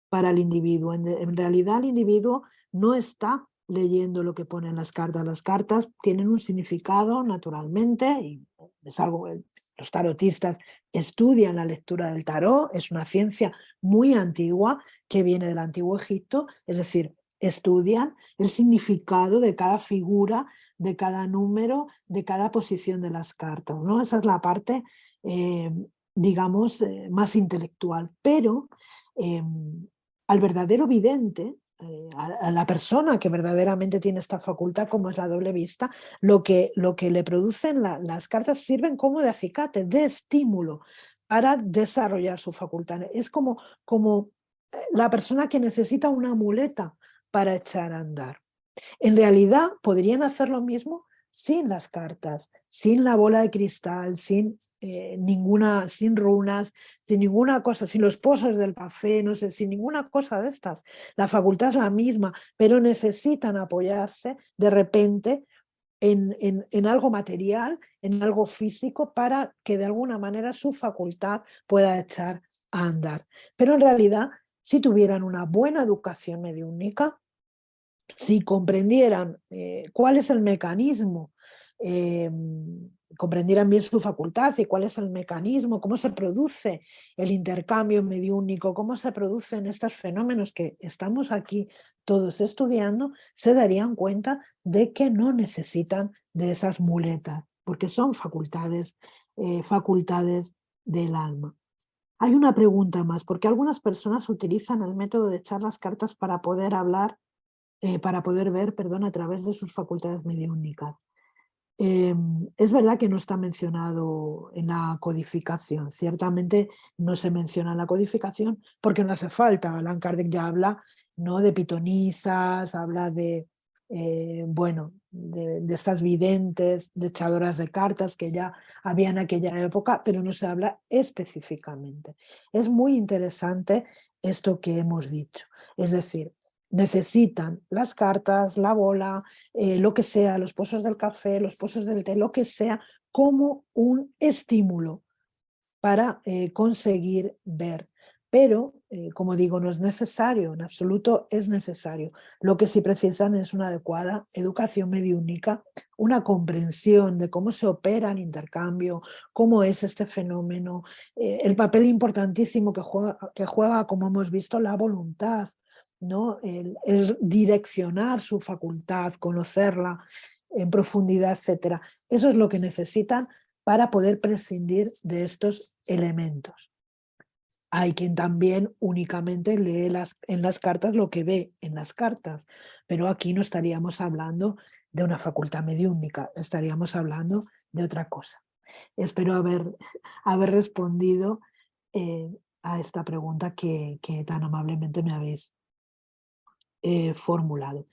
para el individuo. En realidad el individuo no está leyendo lo que ponen las cartas. Las cartas tienen un significado naturalmente, y es algo, los tarotistas estudian la lectura del tarot, es una ciencia muy antigua que viene del antiguo Egipto, es decir, estudian el significado de cada figura, de cada número, de cada posición de las cartas, ¿no? Esa es la parte, digamos, más intelectual, pero al verdadero vidente, a la persona que verdaderamente tiene esta facultad, como es la doble vista, lo que le producen las cartas sirven como de acicate, de estímulo para desarrollar su facultad. Es como la persona que necesita una muleta para echar a andar. En realidad podrían hacer lo mismo sin las cartas, sin la bola de cristal, sin sin runas, sin ninguna cosa, sin los pozos del café, no sé, sin ninguna cosa de estas. La facultad es la misma, pero necesitan apoyarse de repente en algo material, en algo físico, para que de alguna manera su facultad pueda echar a andar. Pero en realidad, si tuvieran una buena educación mediúnica, si comprendieran cuál es el mecanismo, comprendieran bien su facultad y cuál es el mecanismo, cómo se produce el intercambio mediúnico, cómo se producen estos fenómenos que estamos aquí todos estudiando, se darían cuenta de que no necesitan de esas muletas, porque son facultades del alma. Hay una pregunta más, porque algunas personas utilizan el método de echar las cartas para poder hablar, para poder ver, perdón, a través de sus facultades mediúnicas. Es verdad que no está mencionado en la codificación, ciertamente no se menciona en la codificación porque no hace falta. Allan Kardec ya habla, ¿no?, de pitonisas, habla de, bueno, de estas videntes, de echadoras de cartas que ya había en aquella época, pero no se habla específicamente. Es muy interesante esto que hemos dicho, es decir, necesitan las cartas, la bola, lo que sea, los pozos del café, los pozos del té, lo que sea, como un estímulo para conseguir ver. pero, como digo, no es necesario, en absoluto es necesario. Lo que sí precisan es una adecuada educación mediúnica, una comprensión de cómo se opera el intercambio, cómo es este fenómeno, el papel importantísimo que juega, como hemos visto, la voluntad, ¿no? El direccionar su facultad, conocerla en profundidad, etcétera. Eso es lo que necesitan para poder prescindir de estos elementos. Hay quien también únicamente lee en las cartas lo que ve en las cartas, pero aquí no estaríamos hablando de una facultad mediúnica, estaríamos hablando de otra cosa. Espero haber respondido a esta pregunta que tan amablemente me habéis formulado.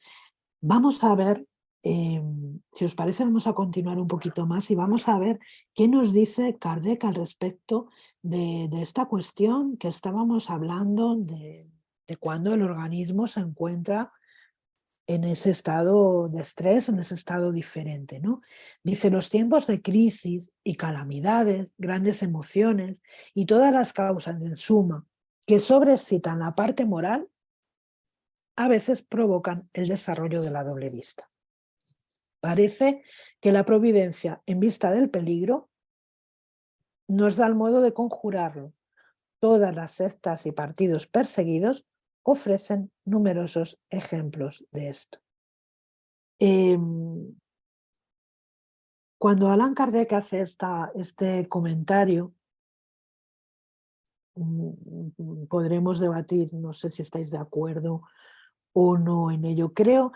Vamos a ver, si os parece, vamos a continuar un poquito más y vamos a ver qué nos dice Kardec al respecto de esta cuestión que estábamos hablando de cuando el organismo se encuentra en ese estado de estrés, en ese estado diferente, ¿no? Dice, los tiempos de crisis y calamidades, grandes emociones y todas las causas en suma que sobreexcitan la parte moral a veces provocan el desarrollo de la doble vista. Parece que la providencia, en vista del peligro, nos da el modo de conjurarlo. Todas las sectas y partidos perseguidos ofrecen numerosos ejemplos de esto. Cuando Allan Kardec hace este comentario, podremos debatir, no sé si estáis de acuerdo o no en ello. Creo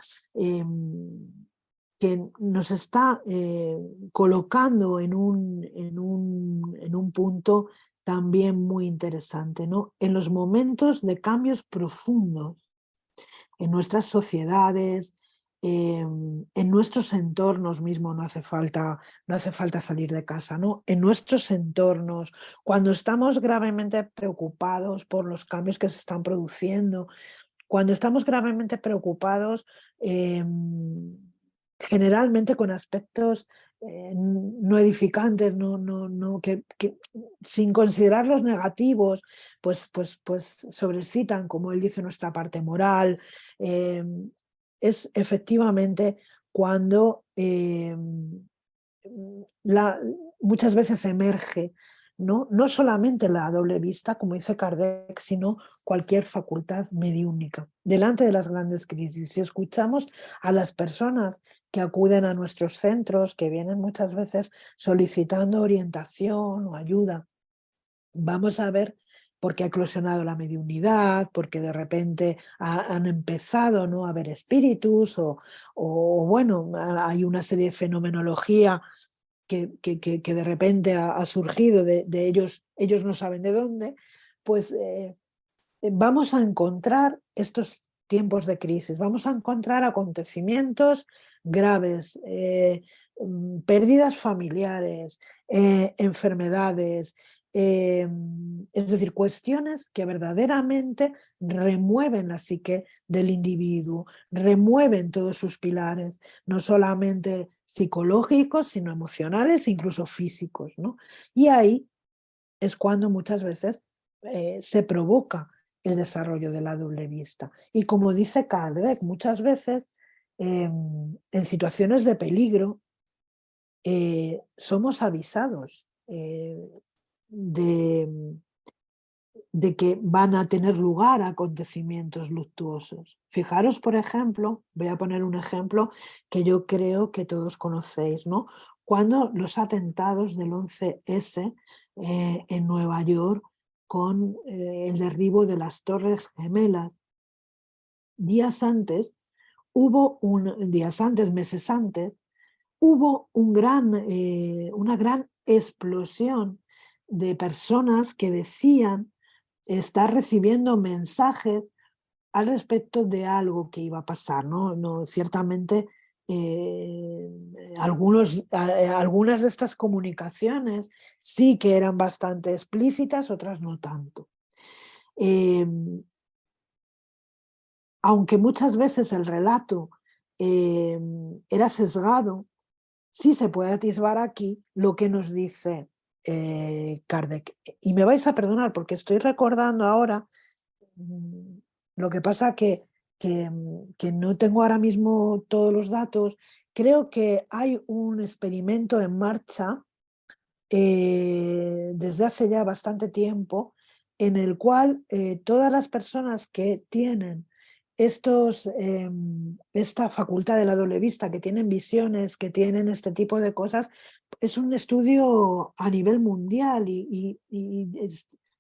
que nos está colocando en un punto también muy interesante, ¿no? En los momentos de cambios profundos en nuestras sociedades, en nuestros entornos mismos, no hace falta salir de casa, ¿no? En nuestros entornos, cuando estamos gravemente preocupados por los cambios que se están produciendo, cuando estamos gravemente preocupados, generalmente con aspectos no edificantes, que sin considerar los negativos, pues sobreexcitan, como él dice, nuestra parte moral. Es efectivamente cuando la, muchas veces emerge no solamente la doble vista, como dice Kardec, sino cualquier facultad mediúnica. Delante de las grandes crisis, si escuchamos a las personas que acuden a nuestros centros, que vienen muchas veces solicitando orientación o ayuda, vamos a ver por qué ha eclosionado la mediunidad, porque de repente han empezado, ¿no?, a ver espíritus o bueno, hay una serie de fenomenología que de repente ha surgido de ellos no saben de dónde, pues vamos a encontrar estos tiempos de crisis, vamos a encontrar acontecimientos graves, pérdidas familiares, enfermedades, es decir, cuestiones que verdaderamente remueven la psique del individuo, remueven todos sus pilares, no solamente psicológicos, sino emocionales, incluso físicos, ¿no? Y ahí es cuando muchas veces se provoca el desarrollo de la doble vista. Y como dice Kardec, muchas veces en situaciones de peligro somos avisados de que van a tener lugar acontecimientos luctuosos. Fijaros, por ejemplo, voy a poner un ejemplo que yo creo que todos conocéis, ¿no? Cuando los atentados del 11S en Nueva York con el derribo de las Torres Gemelas, días antes, meses antes, hubo una gran explosión de personas que decían estar recibiendo mensajes al respecto de algo que iba a pasar, ¿no? Ciertamente, algunas de estas comunicaciones sí que eran bastante explícitas, otras no tanto. Aunque muchas veces el relato era sesgado, sí se puede atisbar aquí lo que nos dice Kardec. Y me vais a perdonar porque estoy recordando ahora, lo que pasa que no tengo ahora mismo todos los datos. Creo que hay un experimento en marcha desde hace ya bastante tiempo, en el cual todas las personas que tienen esta facultad de la doble vista, que tienen visiones, que tienen este tipo de cosas, es un estudio a nivel mundial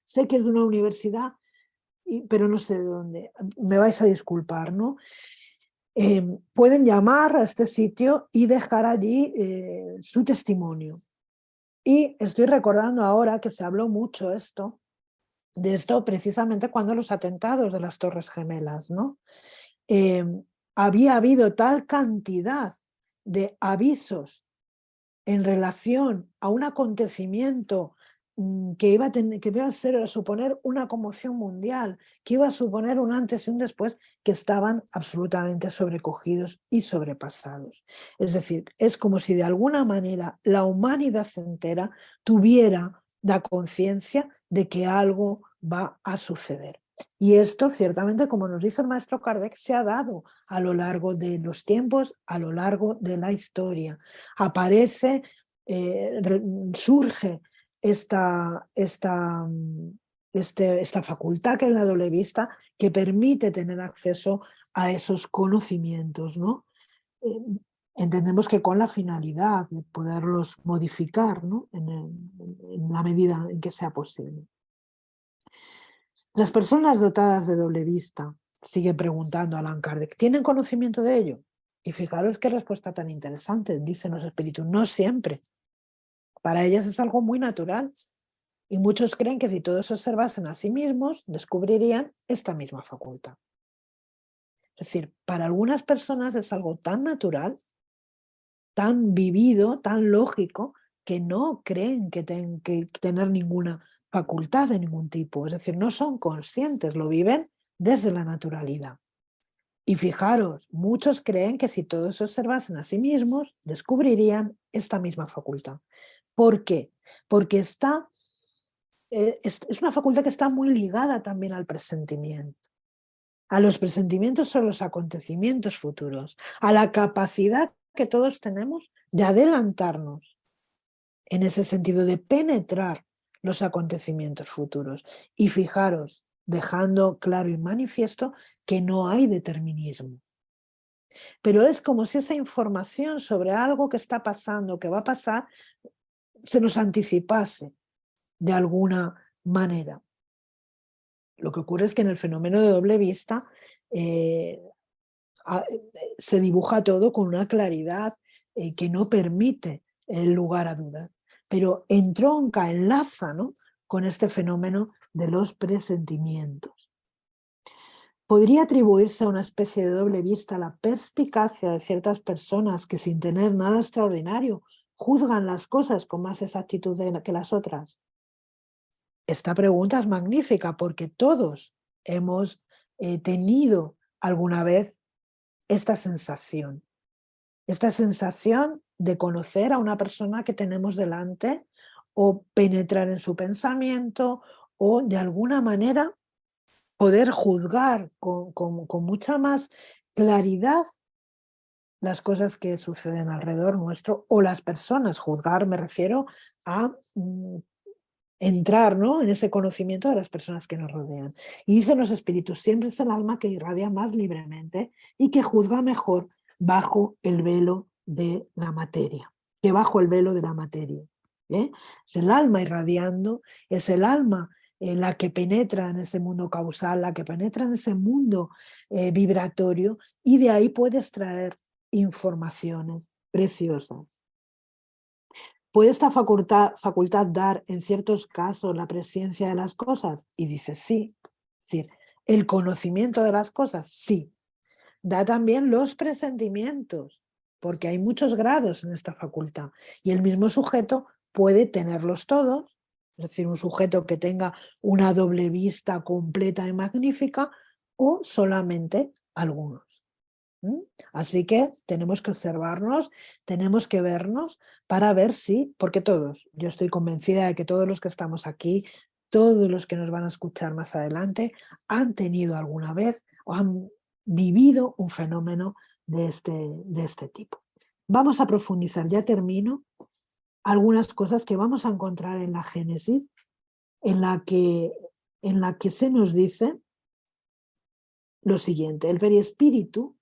sé que es de una universidad, pero no sé de dónde. Me vais a disculpar, ¿no? Pueden llamar a este sitio y dejar allí su testimonio. Y estoy recordando ahora que se habló mucho de esto precisamente cuando los atentados de las Torres Gemelas, ¿no? Había habido tal cantidad de avisos en relación a un acontecimiento que iba a suponer una conmoción mundial, que iba a suponer un antes y un después, que estaban absolutamente sobrecogidos y sobrepasados. Es decir, es como si de alguna manera la humanidad entera tuviera la conciencia de que algo va a suceder. Y esto, ciertamente, como nos dice el maestro Kardec, se ha dado a lo largo de los tiempos, a lo largo de la historia. Aparece, surge esta facultad que es la doble vista, que permite tener acceso a esos conocimientos, ¿no? Entendemos que con la finalidad de poderlos modificar, ¿no? en la medida en que sea posible. Las personas dotadas de doble vista, sigue preguntando Allan Kardec, ¿tienen conocimiento de ello? Y fijaros qué respuesta tan interesante, dicen los espíritus, no siempre. Para ellas es algo muy natural. Y muchos creen que si todos observasen a sí mismos, descubrirían esta misma facultad. Es decir, para algunas personas es algo tan natural, tan vivido, tan lógico, que no creen que tengan que tener ninguna facultad de ningún tipo. Es decir, no son conscientes, lo viven desde la naturalidad. Y fijaros, muchos creen que si todos se observasen a sí mismos, descubrirían esta misma facultad. ¿Por qué? Porque es una facultad que está muy ligada también al presentimiento, a los presentimientos sobre los acontecimientos futuros, a la capacidad que todos tenemos de adelantarnos en ese sentido, de penetrar los acontecimientos futuros. Y fijaros, dejando claro y manifiesto que no hay determinismo. Pero es como si esa información sobre algo que está pasando, que va a pasar, se nos anticipase de alguna manera. Lo que ocurre es que en el fenómeno de doble vista se dibuja todo con una claridad que no permite el lugar a dudas, pero entronca, enlaza, ¿no?, con este fenómeno de los presentimientos. ¿Podría atribuirse a una especie de doble vista la perspicacia de ciertas personas que, sin tener nada extraordinario, juzgan las cosas con más exactitud que las otras? Esta pregunta es magnífica porque todos hemos tenido alguna vez esta sensación de conocer a una persona que tenemos delante o penetrar en su pensamiento o de alguna manera poder juzgar con mucha más claridad las cosas que suceden alrededor nuestro o las personas. Juzgar me refiero a entrar, ¿no?, en ese conocimiento de las personas que nos rodean. Y dicen los espíritus, siempre es el alma que irradia más libremente y que juzga mejor bajo el velo de la materia, que bajo el velo de la materia. Es el alma irradiando, es el alma la que penetra en ese mundo causal, la que penetra en ese mundo vibratorio, y de ahí puede extraer informaciones preciosas. ¿Puede esta facultad dar en ciertos casos la presencia de las cosas? Y dice sí. Es decir, el conocimiento de las cosas, sí. Da también los presentimientos, porque hay muchos grados en esta facultad. Y el mismo sujeto puede tenerlos todos, es decir, un sujeto que tenga una doble vista completa y magnífica, o solamente algunos. ¿Mm? Así que tenemos que observarnos, tenemos que vernos para ver si, porque todos, yo estoy convencida de que todos los que estamos aquí, todos los que nos van a escuchar más adelante, han tenido alguna vez o han vivido un fenómeno de este tipo. Vamos a profundizar, ya termino, algunas cosas que vamos a encontrar en la Génesis, en la que, en la que se nos dice lo siguiente: el perispíritu,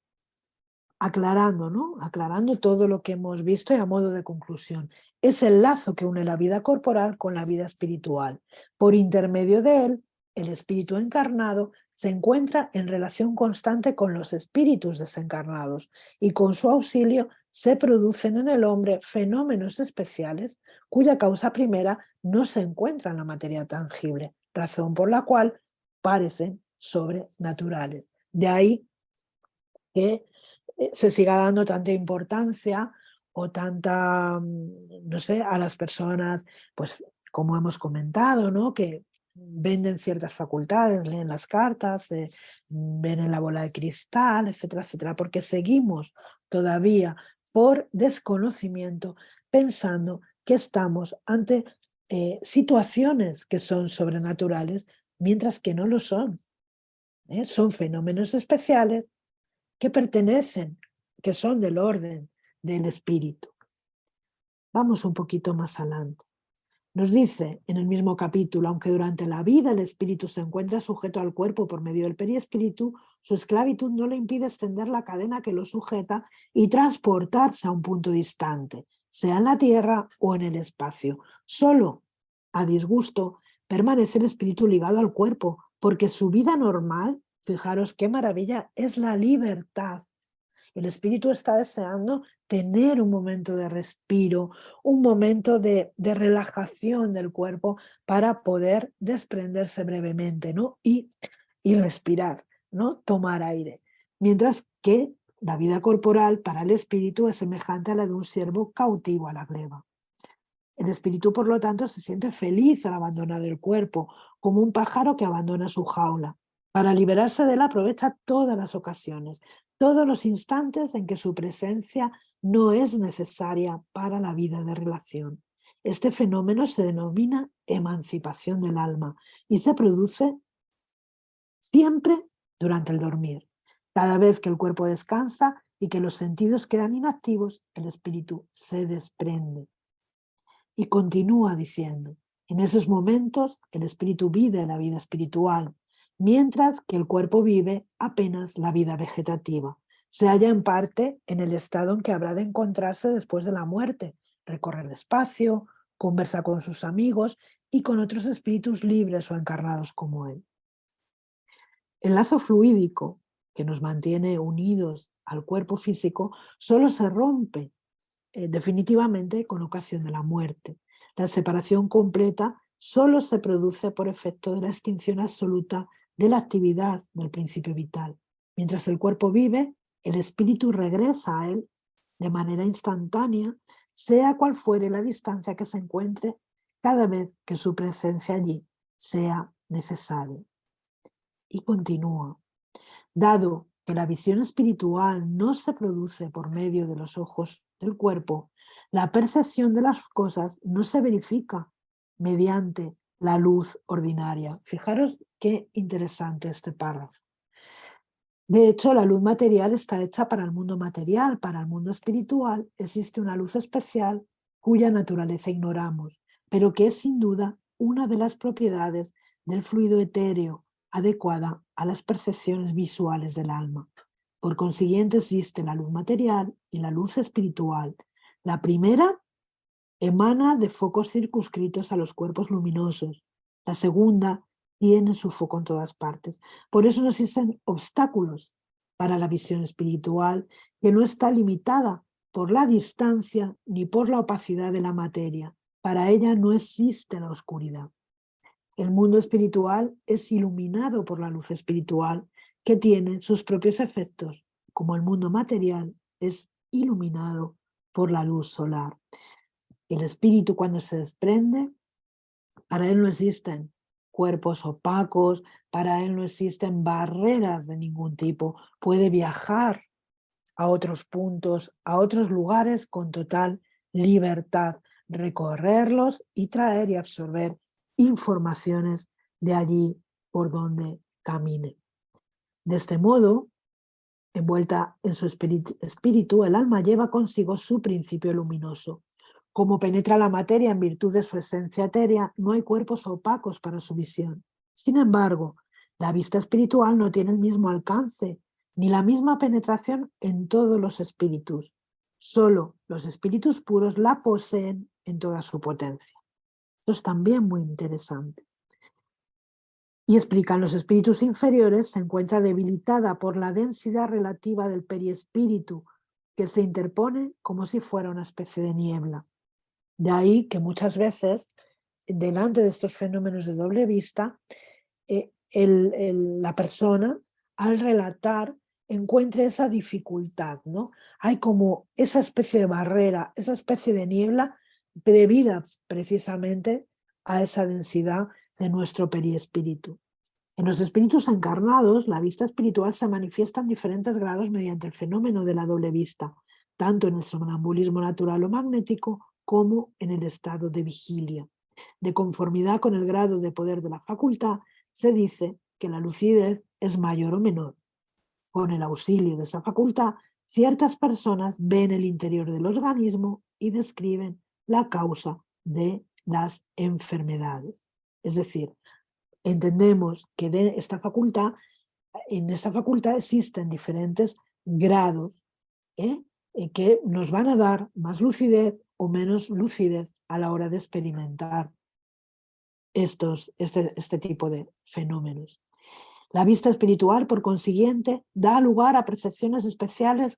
aclarando, ¿no? Aclarando todo lo que hemos visto y a modo de conclusión. Es el lazo que une la vida corporal con la vida espiritual. Por intermedio de él, el espíritu encarnado se encuentra en relación constante con los espíritus desencarnados y con su auxilio se producen en el hombre fenómenos especiales cuya causa primera no se encuentra en la materia tangible, razón por la cual parecen sobrenaturales. De ahí que se siga dando tanta importancia o tanta, no sé, a las personas, pues como hemos comentado, ¿no? Que venden ciertas facultades, leen las cartas, ven en la bola de cristal, etcétera, etcétera, porque seguimos todavía por desconocimiento pensando que estamos ante situaciones que son sobrenaturales, mientras que no lo son. Son fenómenos especiales que pertenecen, que son del orden del espíritu. Vamos un poquito más adelante. Nos dice en el mismo capítulo: aunque durante la vida el espíritu se encuentra sujeto al cuerpo por medio del perispíritu, su esclavitud no le impide extender la cadena que lo sujeta y transportarse a un punto distante, sea en la tierra o en el espacio. Solo, a disgusto, permanece el espíritu ligado al cuerpo, porque su vida normal, fijaros qué maravilla, es la libertad. El espíritu está deseando tener un momento de respiro, un momento de relajación del cuerpo para poder desprenderse brevemente, ¿no? Y respirar, ¿no? Tomar aire. Mientras que la vida corporal para el espíritu es semejante a la de un ciervo cautivo a la gleba. El espíritu, por lo tanto, se siente feliz al abandonar el cuerpo, como un pájaro que abandona su jaula. Para liberarse de él aprovecha todas las ocasiones, todos los instantes en que su presencia no es necesaria para la vida de relación. Este fenómeno se denomina emancipación del alma y se produce siempre durante el dormir. Cada vez que el cuerpo descansa y que los sentidos quedan inactivos, el espíritu se desprende. Y continúa diciendo: en esos momentos el espíritu vive la vida espiritual, mientras que el cuerpo vive apenas la vida vegetativa. Se halla en parte en el estado en que habrá de encontrarse después de la muerte, recorre el espacio, conversa con sus amigos y con otros espíritus libres o encarnados como él. El lazo fluídico que nos mantiene unidos al cuerpo físico solo se rompe definitivamente con ocasión de la muerte. La separación completa solo se produce por efecto de la extinción absoluta de la actividad del principio vital. Mientras el cuerpo vive, el espíritu regresa a él de manera instantánea, sea cual fuere la distancia que se encuentre, cada vez que su presencia allí sea necesaria. Y continúa: dado que la visión espiritual no se produce por medio de los ojos del cuerpo, la percepción de las cosas no se verifica mediante la luz ordinaria. Fijaros qué interesante este párrafo. De hecho, la luz material está hecha para el mundo material. Para el mundo espiritual existe una luz especial cuya naturaleza ignoramos, pero que es sin duda una de las propiedades del fluido etéreo adecuada a las percepciones visuales del alma. Por consiguiente, existe la luz material y la luz espiritual. La primera emana de focos circunscritos a los cuerpos luminosos. La segunda tiene su foco en todas partes. Por eso no existen obstáculos para la visión espiritual, que no está limitada por la distancia ni por la opacidad de la materia. Para ella no existe la oscuridad. El mundo espiritual es iluminado por la luz espiritual, que tiene sus propios efectos, como el mundo material es iluminado por la luz solar. El espíritu, cuando se desprende, para él no existen cuerpos opacos, para él no existen barreras de ningún tipo. Puede viajar a otros puntos, a otros lugares con total libertad, recorrerlos y traer y absorber informaciones de allí por donde camine. De este modo, envuelta en su espíritu, el alma lleva consigo su principio luminoso. Como penetra la materia en virtud de su esencia etérea, no hay cuerpos opacos para su visión. Sin embargo, la vista espiritual no tiene el mismo alcance ni la misma penetración en todos los espíritus. Solo los espíritus puros la poseen en toda su potencia. Esto es también muy interesante. Y explican, los espíritus inferiores se encuentra debilitada por la densidad relativa del periespíritu, que se interpone como si fuera una especie de niebla. De ahí que muchas veces, delante de estos fenómenos de doble vista, la persona, al relatar, encuentre esa dificultad, ¿no? Hay como esa especie de barrera, esa especie de niebla debida precisamente a esa densidad de nuestro periespíritu. En los espíritus encarnados, la vista espiritual se manifiesta en diferentes grados mediante el fenómeno de la doble vista, tanto en el somnambulismo natural o magnético como en el estado de vigilia. De conformidad con el grado de poder de la facultad, se dice que la lucidez es mayor o menor. Con el auxilio de esa facultad, ciertas personas ven el interior del organismo y describen la causa de las enfermedades. Es decir, entendemos que en esta facultad existen diferentes grados que nos van a dar más lucidez o menos lucidez a la hora de experimentar este tipo de fenómenos. La vista espiritual, por consiguiente, da lugar a percepciones especiales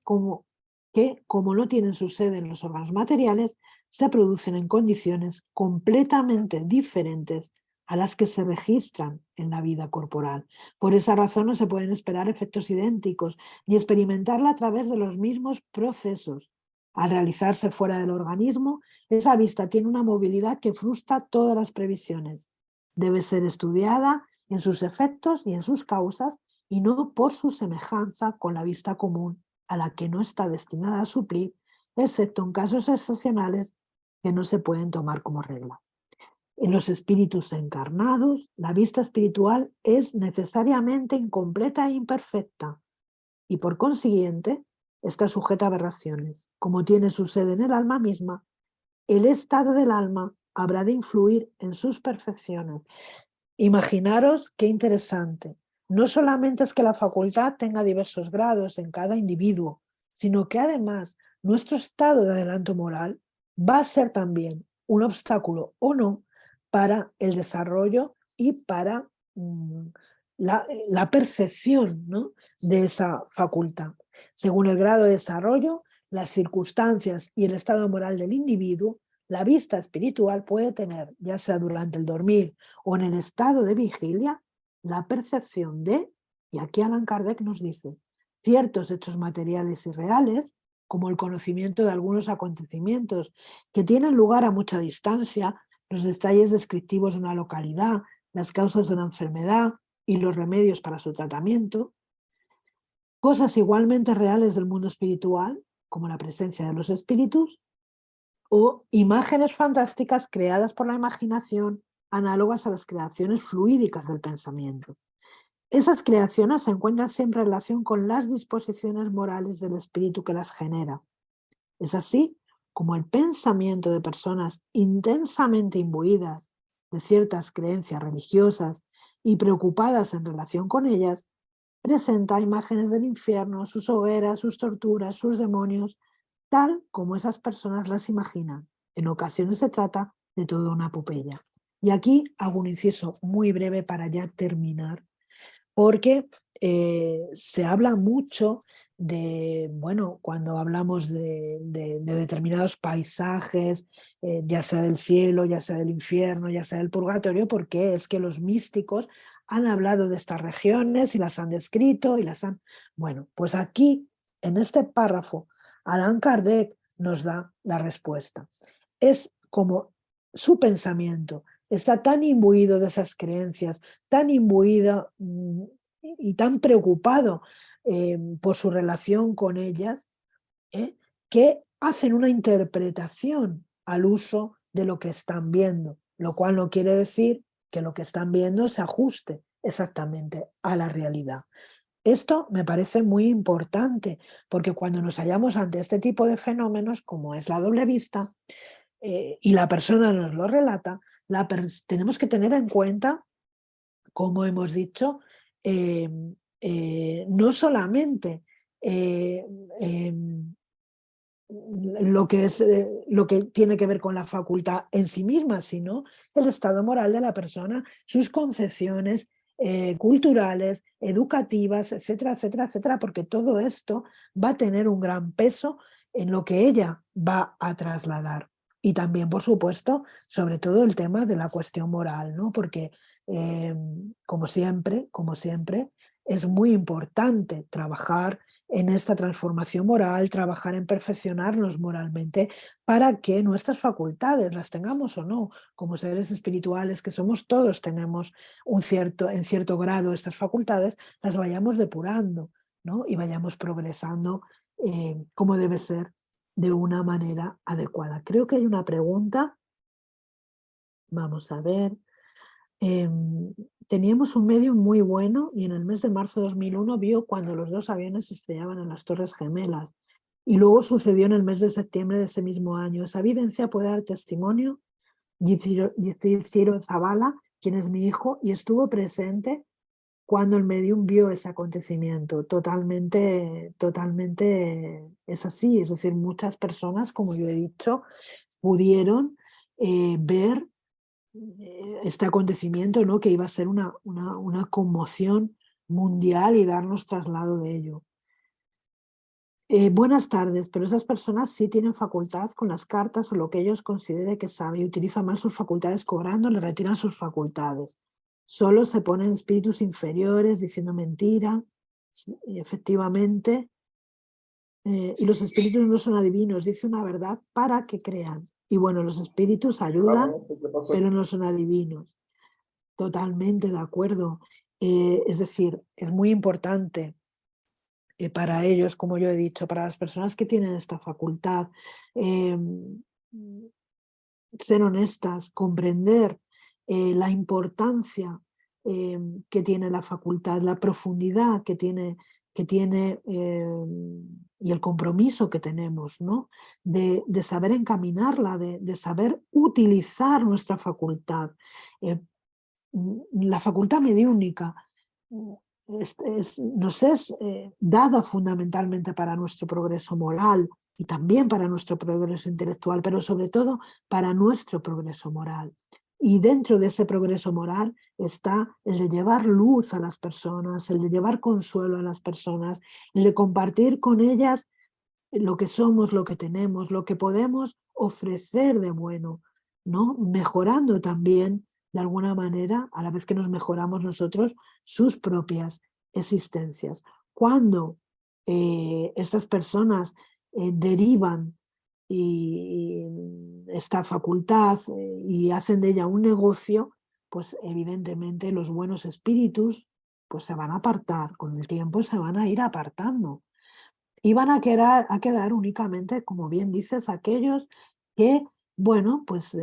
que, como no tienen su sede en los órganos materiales, se producen en condiciones completamente diferentes a las que se registran en la vida corporal. Por esa razón no se pueden esperar efectos idénticos ni experimentarla a través de los mismos procesos. Al realizarse fuera del organismo, esa vista tiene una movilidad que frustra todas las previsiones. Debe ser estudiada en sus efectos y en sus causas, y no por su semejanza con la vista común, a la que no está destinada a suplir, excepto en casos excepcionales que no se pueden tomar como regla. En los espíritus encarnados, la vista espiritual es necesariamente incompleta e imperfecta, y por consiguiente está sujeta a aberraciones. Como tiene su sede en el alma misma, el estado del alma habrá de influir en sus perfecciones. Imaginaros qué interesante. No solamente es que la facultad tenga diversos grados en cada individuo, sino que además nuestro estado de adelanto moral va a ser también un obstáculo o no para el desarrollo y para la percepción, ¿no?, de esa facultad. Según el grado de desarrollo, las circunstancias y el estado moral del individuo, la vista espiritual puede tener, ya sea durante el dormir o en el estado de vigilia, la percepción de, y aquí Allan Kardec nos dice, ciertos hechos materiales y reales, como el conocimiento de algunos acontecimientos que tienen lugar a mucha distancia, los detalles descriptivos de una localidad, las causas de una enfermedad y los remedios para su tratamiento, cosas igualmente reales del mundo espiritual, como la presencia de los espíritus, o imágenes fantásticas creadas por la imaginación, análogas a las creaciones fluídicas del pensamiento. Esas creaciones se encuentran siempre en relación con las disposiciones morales del espíritu que las genera. Es así como el pensamiento de personas intensamente imbuidas de ciertas creencias religiosas y preocupadas en relación con ellas, presenta imágenes del infierno, sus hogueras, sus torturas, sus demonios, tal como esas personas las imaginan. En ocasiones se trata de toda una epopeya. Y aquí hago un inciso muy breve para ya terminar, porque se habla mucho de, bueno, cuando hablamos de determinados paisajes, ya sea del cielo, ya sea del infierno, ya sea del purgatorio, porque es que los místicos han hablado de estas regiones y las han descrito y las han... Bueno, pues aquí, en este párrafo, Allan Kardec nos da la respuesta. Es como su pensamiento está tan imbuido de esas creencias, tan imbuido y tan preocupado por su relación con ellas, que hacen una interpretación al uso de lo que están viendo, lo cual no quiere decir que lo que están viendo se ajuste exactamente a la realidad. Esto me parece muy importante, porque cuando nos hallamos ante este tipo de fenómenos, como es la doble vista, y la persona nos lo relata, tenemos que tener en cuenta, como hemos dicho, no solamente eh, em, lo que tiene que ver con la facultad en sí misma, sino el estado moral de la persona, sus concepciones culturales, educativas, etcétera, etcétera, etcétera, porque todo esto va a tener un gran peso en lo que ella va a trasladar. Y también, por supuesto, sobre todo el tema de la cuestión moral, ¿no? Porque, como siempre, es muy importante trabajar en esta transformación moral, trabajar en perfeccionarnos moralmente para que nuestras facultades, las tengamos o no, como seres espirituales que somos todos, tenemos en cierto grado estas facultades, las vayamos depurando, ¿no? Y vayamos progresando como debe ser, de una manera adecuada. Creo que hay una pregunta, vamos a ver. Em, Teníamos un medio muy bueno y en el mes de marzo de 2001 vio cuando los dos aviones se estrellaban en las Torres Gemelas. Y luego sucedió en el mes de septiembre de ese mismo año. Esa evidencia puede dar testimonio Ciro Zavala, quien es mi hijo, y estuvo presente cuando el medium vio ese acontecimiento. Totalmente, totalmente es así. Es decir, muchas personas, como yo he dicho, pudieron ver este acontecimiento, ¿no? Que iba a ser una conmoción mundial y darnos traslado de ello. Buenas tardes, pero esas personas sí tienen facultad con las cartas o lo que ellos consideren que saben y utilizan mal sus facultades cobrando, le retiran sus facultades. Solo se ponen espíritus inferiores diciendo mentira, y efectivamente, y los espíritus no son adivinos, dice una verdad para que crean. Y bueno, los espíritus ayudan, pero no son adivinos. Totalmente de acuerdo. Es decir, es muy importante para ellos, como yo he dicho, para las personas que tienen esta facultad, em, ser honestas, comprender la importancia que tiene la facultad, la profundidad que tiene y el compromiso que tenemos, ¿no? De saber encaminarla, de saber utilizar nuestra facultad. Eh, la facultad mediúnica nos es dada fundamentalmente para nuestro progreso moral y también para nuestro progreso intelectual, pero sobre todo para nuestro progreso moral. Y dentro de ese progreso moral está el de llevar luz a las personas, el de llevar consuelo a las personas, el de compartir con ellas lo que somos, lo que tenemos, lo que podemos ofrecer de bueno, ¿no? Mejorando también, de alguna manera, a la vez que nos mejoramos nosotros, sus propias existencias. Cuando estas personas derivan esta facultad y hacen de ella un negocio, pues evidentemente los buenos espíritus pues se van a apartar, con el tiempo se van a ir apartando y van a quedar únicamente, como bien dices, aquellos que, bueno, pues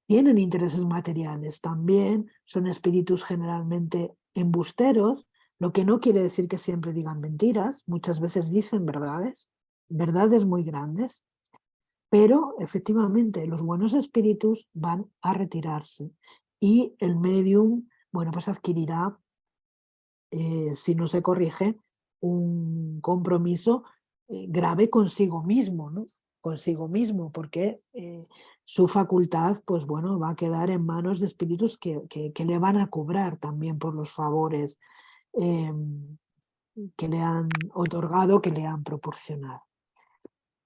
tienen intereses materiales también, son espíritus generalmente embusteros, lo que no quiere decir que siempre digan mentiras, muchas veces dicen verdades, verdades muy grandes, pero efectivamente los buenos espíritus van a retirarse y el medium, bueno, pues adquirirá si no se corrige, un compromiso grave consigo mismo, ¿no? Consigo mismo, porque su facultad, pues bueno, va a quedar en manos de espíritus que le van a cobrar también por los favores eh, que le han otorgado, que le han proporcionado.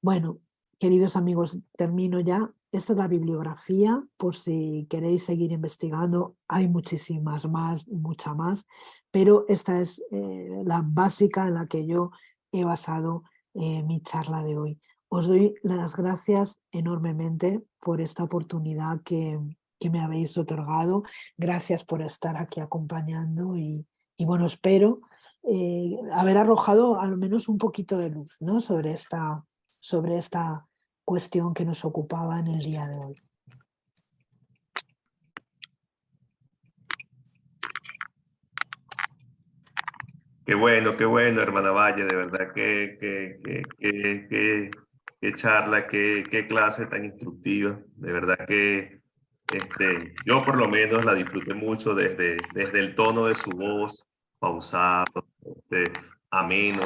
Bueno, queridos amigos, termino ya. Esta es la bibliografía, por si queréis seguir investigando, hay muchísimas más, mucha más, pero esta es la básica en la que yo he basado mi charla de hoy. Os doy las gracias enormemente por esta oportunidad que me habéis otorgado. Gracias por estar aquí acompañando y Y bueno, espero haber arrojado al menos un poquito de luz, ¿no? Sobre esta cuestión que nos ocupaba en el día de hoy. qué bueno, hermana Valle, de verdad, qué charla, qué clase tan instructiva. De verdad que yo por lo menos la disfruté mucho desde el tono de su voz, pausado, ameno,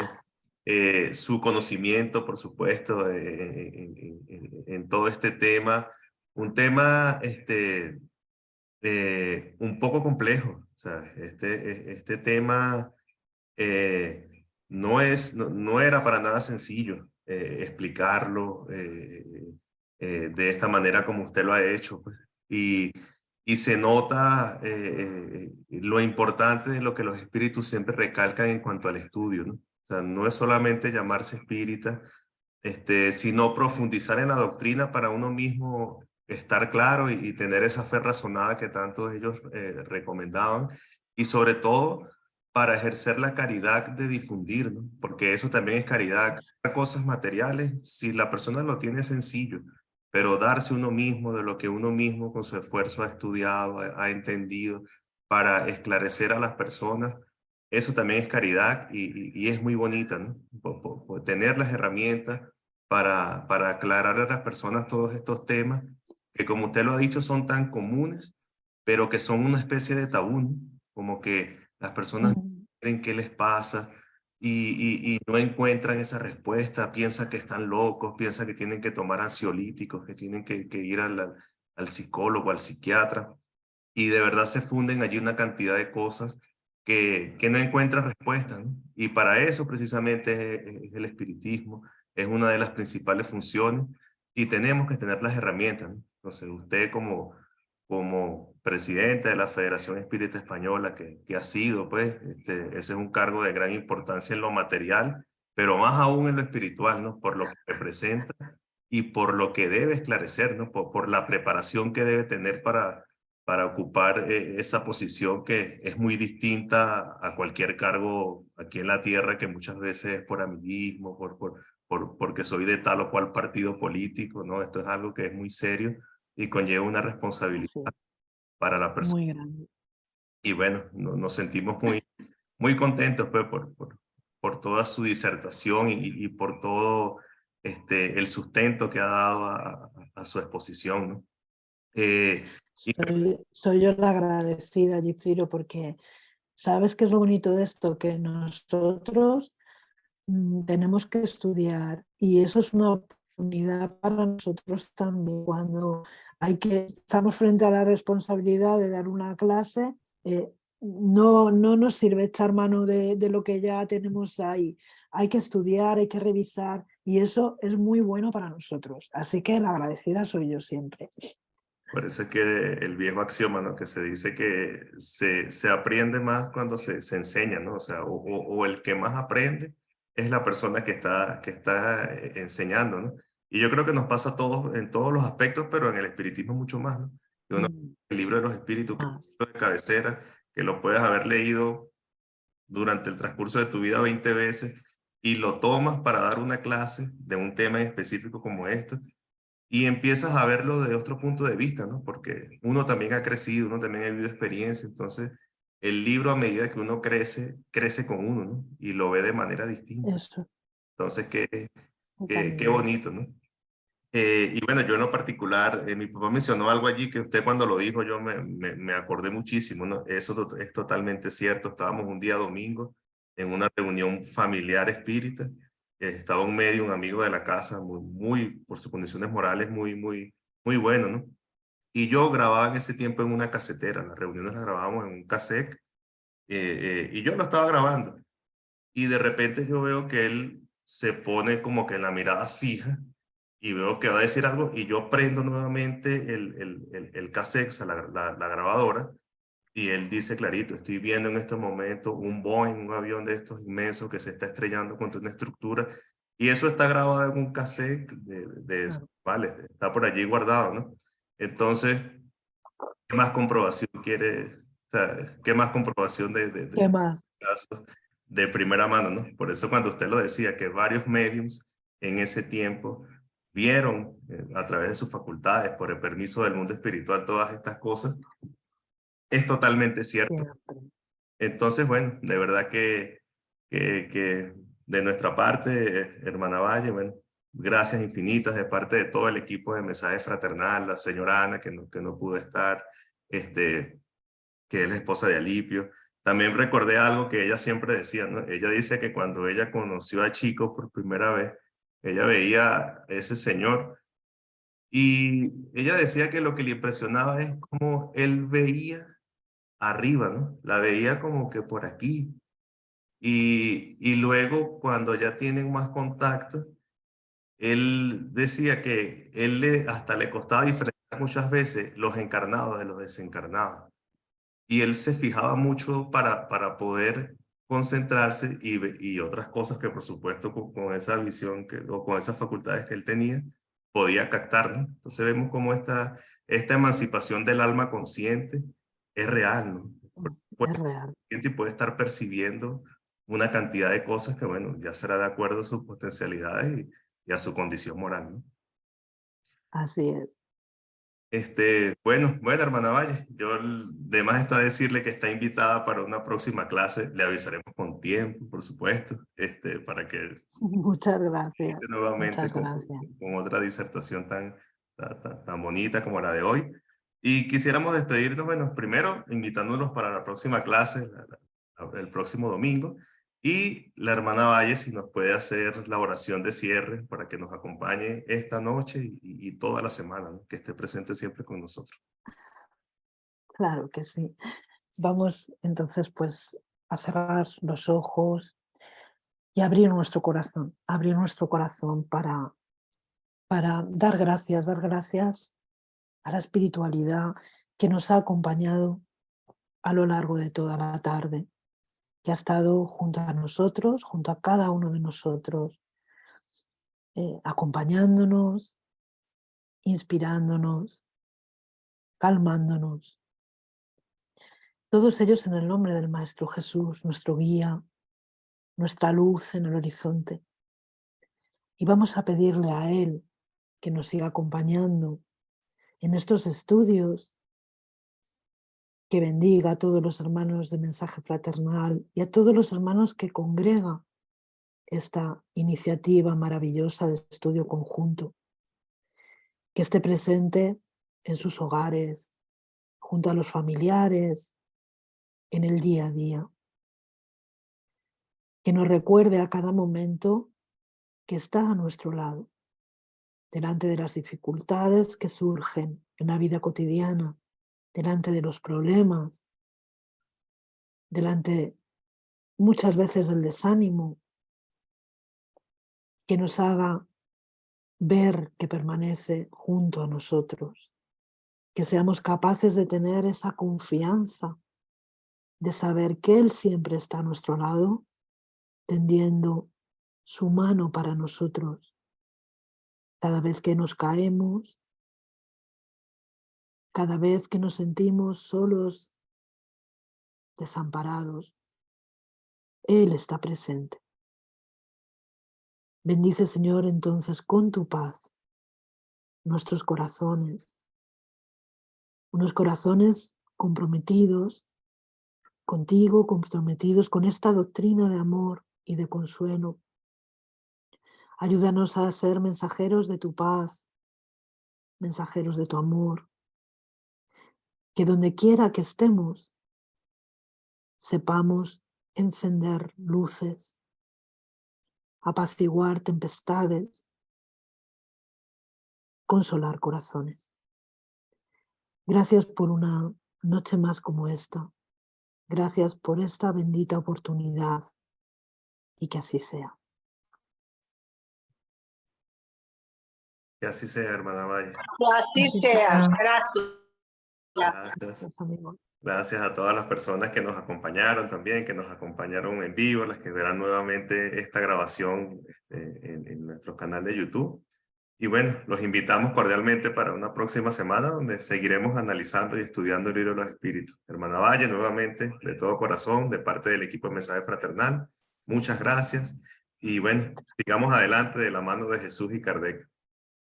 su conocimiento, por supuesto, en todo este tema. Un tema un poco complejo. O sea, este tema no era para nada sencillo explicarlo de esta manera como usted lo ha hecho, pues. Y se nota lo importante de lo que los espíritus siempre recalcan en cuanto al estudio, ¿no? O sea, no es solamente llamarse espírita, sino profundizar en la doctrina para uno mismo estar claro y tener esa fe razonada que tanto ellos recomendaban, y sobre todo para ejercer la caridad de difundir, ¿no? Porque eso también es caridad, dar cosas materiales, si la persona lo tiene sencillo, pero darse uno mismo de lo que uno mismo con su esfuerzo ha estudiado, ha entendido, para esclarecer a las personas, eso también es caridad y es muy bonita, ¿no? Por tener las herramientas para aclararle a las personas todos estos temas que, como usted lo ha dicho, son tan comunes, pero que son una especie de tabú, ¿no? Como que las personas no Mm, entienden qué les pasa y no encuentran esa respuesta, piensan que están locos, piensan que tienen que tomar ansiolíticos, que tienen que ir al psicólogo, al psiquiatra, y de verdad se funden allí una cantidad de cosas que no encuentran respuesta, ¿no? Y para eso precisamente es el espiritismo, es una de las principales funciones y tenemos que tener las herramientas, ¿no? Entonces usted como presidente de la Federación Espírita Española que ha sido, pues, ese es un cargo de gran importancia en lo material, pero más aún en lo espiritual, ¿no? Por lo que representa y por lo que debe esclarecer, ¿no? Por la preparación que debe tener para ocupar esa posición que es muy distinta a cualquier cargo aquí en la tierra, que muchas veces es por amiguismo, porque soy de tal o cual partido político, ¿no? Esto es algo que es muy serio y conlleva una responsabilidad así es, para la persona. muy grande. Y bueno, nos sentimos muy contentos, pues, por toda su disertación y por todo el sustento que ha dado a su exposición, ¿no? Y Soy yo la agradecida, Gipsiro, porque ¿sabes qué es lo bonito de esto? Que nosotros tenemos que estudiar y eso es una oportunidad para nosotros también. Cuando estamos frente a la responsabilidad de dar una clase, no nos sirve echar mano de lo que ya tenemos ahí. Hay que estudiar, hay que revisar y eso es muy bueno para nosotros. Así que la agradecida soy yo siempre. por eso es que el viejo axioma, ¿no? Que se dice que se aprende más cuando se enseña, ¿no? O sea, o el que más aprende es la persona que está enseñando, ¿no? Y yo creo que nos pasa a todos en todos los aspectos, pero en el espiritismo mucho más, ¿no? Y uno, Mm, el libro de los espíritus, que es un más. libro de cabecera, que lo puedes haber leído durante el transcurso de tu vida 20 veces y lo tomas para dar una clase de un tema en específico como este y empiezas a verlo de otro punto de vista, ¿no? Porque uno también ha crecido, uno también ha vivido experiencia, entonces el libro a medida que uno crece, crece con uno, ¿no? Y lo ve de manera distinta. Eso, Entonces, qué totalmente. bonito, ¿no? Y bueno, yo en lo particular, mi papá mencionó algo allí que usted cuando lo dijo, yo me acordé muchísimo, ¿no? Es totalmente cierto. Estábamos un día domingo en una reunión familiar espírita. Estaba un medio, un amigo de la casa, por sus condiciones morales, muy bueno, ¿no? Y yo grababa en ese tiempo en una casetera. Las reuniones las grabábamos en un cassette y yo lo estaba grabando. Y de repente yo veo que él se pone como que la mirada fija y veo que va a decir algo y yo prendo nuevamente el cassette, o sea, la grabadora, y él dice clarito, estoy viendo en este momento un Boeing, un avión de estos inmensos que se está estrellando contra una estructura, y eso está grabado en un cassette Claro. vale, está por allí guardado, ¿no? Entonces, ¿qué más comprobación quiere? sea, qué más comprobación ¿Qué más? casos de primera mano, ¿no? Por eso cuando usted lo decía, que varios mediums en ese tiempo vieron a través de sus facultades, por el permiso del mundo espiritual, todas estas cosas, es totalmente cierto. Siempre. Entonces, bueno, de verdad que de nuestra parte, hermana Valle, bueno, gracias infinitas de parte de todo el equipo de Mensaje Fraternal, la señora Ana, que no pudo estar, que es la esposa de Alipio. También recordé algo que ella siempre decía, ¿no? Ella dice que cuando ella conoció a Chico por primera vez, ella veía a ese señor y ella decía que lo que le impresionaba es cómo él veía arriba, ¿no? La veía como que por aquí. Y luego, cuando ya tienen más contacto, él decía que hasta le costaba diferenciar muchas veces los encarnados de los desencarnados. Y él se fijaba mucho para poder concentrarse y otras cosas que, por supuesto, con esa visión o con esas facultades que él tenía, podía captar, ¿no? Entonces vemos cómo esta emancipación del alma consciente es real, ¿no? Es real. Y puede estar percibiendo una cantidad de cosas que, bueno, ya será de acuerdo a sus potencialidades y a su condición moral, ¿no? Así es. Bueno, hermana Valle, de más está decirle que está invitada para una próxima clase, le avisaremos con tiempo, por supuesto, para que Muchas gracias. esté nuevamente Muchas gracias. con otra disertación tan bonita como la de hoy. Y quisiéramos despedirnos, bueno, primero invitándonos para la próxima clase, el próximo domingo, y la hermana Valle, si nos puede hacer la oración de cierre para que nos acompañe esta noche y toda la semana, ¿no? Que esté presente siempre con nosotros. Claro que sí. Vamos entonces pues a cerrar los ojos y abrir nuestro corazón para dar gracias a la espiritualidad que nos ha acompañado a lo largo de toda la tarde, que ha estado junto a nosotros, junto a cada uno de nosotros, acompañándonos, inspirándonos, calmándonos. Todos ellos en el nombre del Maestro Jesús, nuestro guía, nuestra luz en el horizonte. Y vamos a pedirle a Él que nos siga acompañando en estos estudios, que bendiga a todos los hermanos de Mensaje Fraternal y a todos los hermanos que congrega esta iniciativa maravillosa de estudio conjunto, que esté presente en sus hogares, junto a los familiares, en el día a día, que nos recuerde a cada momento que está a nuestro lado, delante de las dificultades que surgen en la vida cotidiana, delante de los problemas, delante muchas veces del desánimo, que nos haga ver que permanece junto a nosotros, que seamos capaces de tener esa confianza, de saber que Él siempre está a nuestro lado, tendiendo su mano para nosotros. Cada vez que nos caemos, cada vez que nos sentimos solos, desamparados, Él está presente. Bendice, Señor, entonces con tu paz nuestros corazones, unos corazones comprometidos contigo, comprometidos con esta doctrina de amor y de consuelo. Ayúdanos a ser mensajeros de tu paz, mensajeros de tu amor, que donde quiera que estemos, sepamos encender luces, apaciguar tempestades, consolar corazones. Gracias por una noche más como esta. Gracias por esta bendita oportunidad y que así sea. Que así sea, hermana Valle. Que así Así sea. sea. Gracias. Gracias. Gracias, amigo. Gracias a todas las personas que nos acompañaron también, que nos acompañaron en vivo, las que verán nuevamente esta grabación en nuestro canal de YouTube. Y bueno, los invitamos cordialmente para una próxima semana donde seguiremos analizando y estudiando el libro de los espíritus. Hermana Valle, nuevamente, de todo corazón, de parte del equipo de Mensaje Fraternal, muchas gracias. Y bueno, sigamos adelante de la mano de Jesús y Kardec.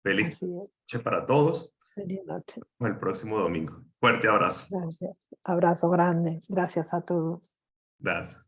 Feliz Así es. noche para todos. Feliz noche. Nos vemos el próximo domingo. Fuerte abrazo. Gracias. Abrazo grande. Gracias a todos. Gracias.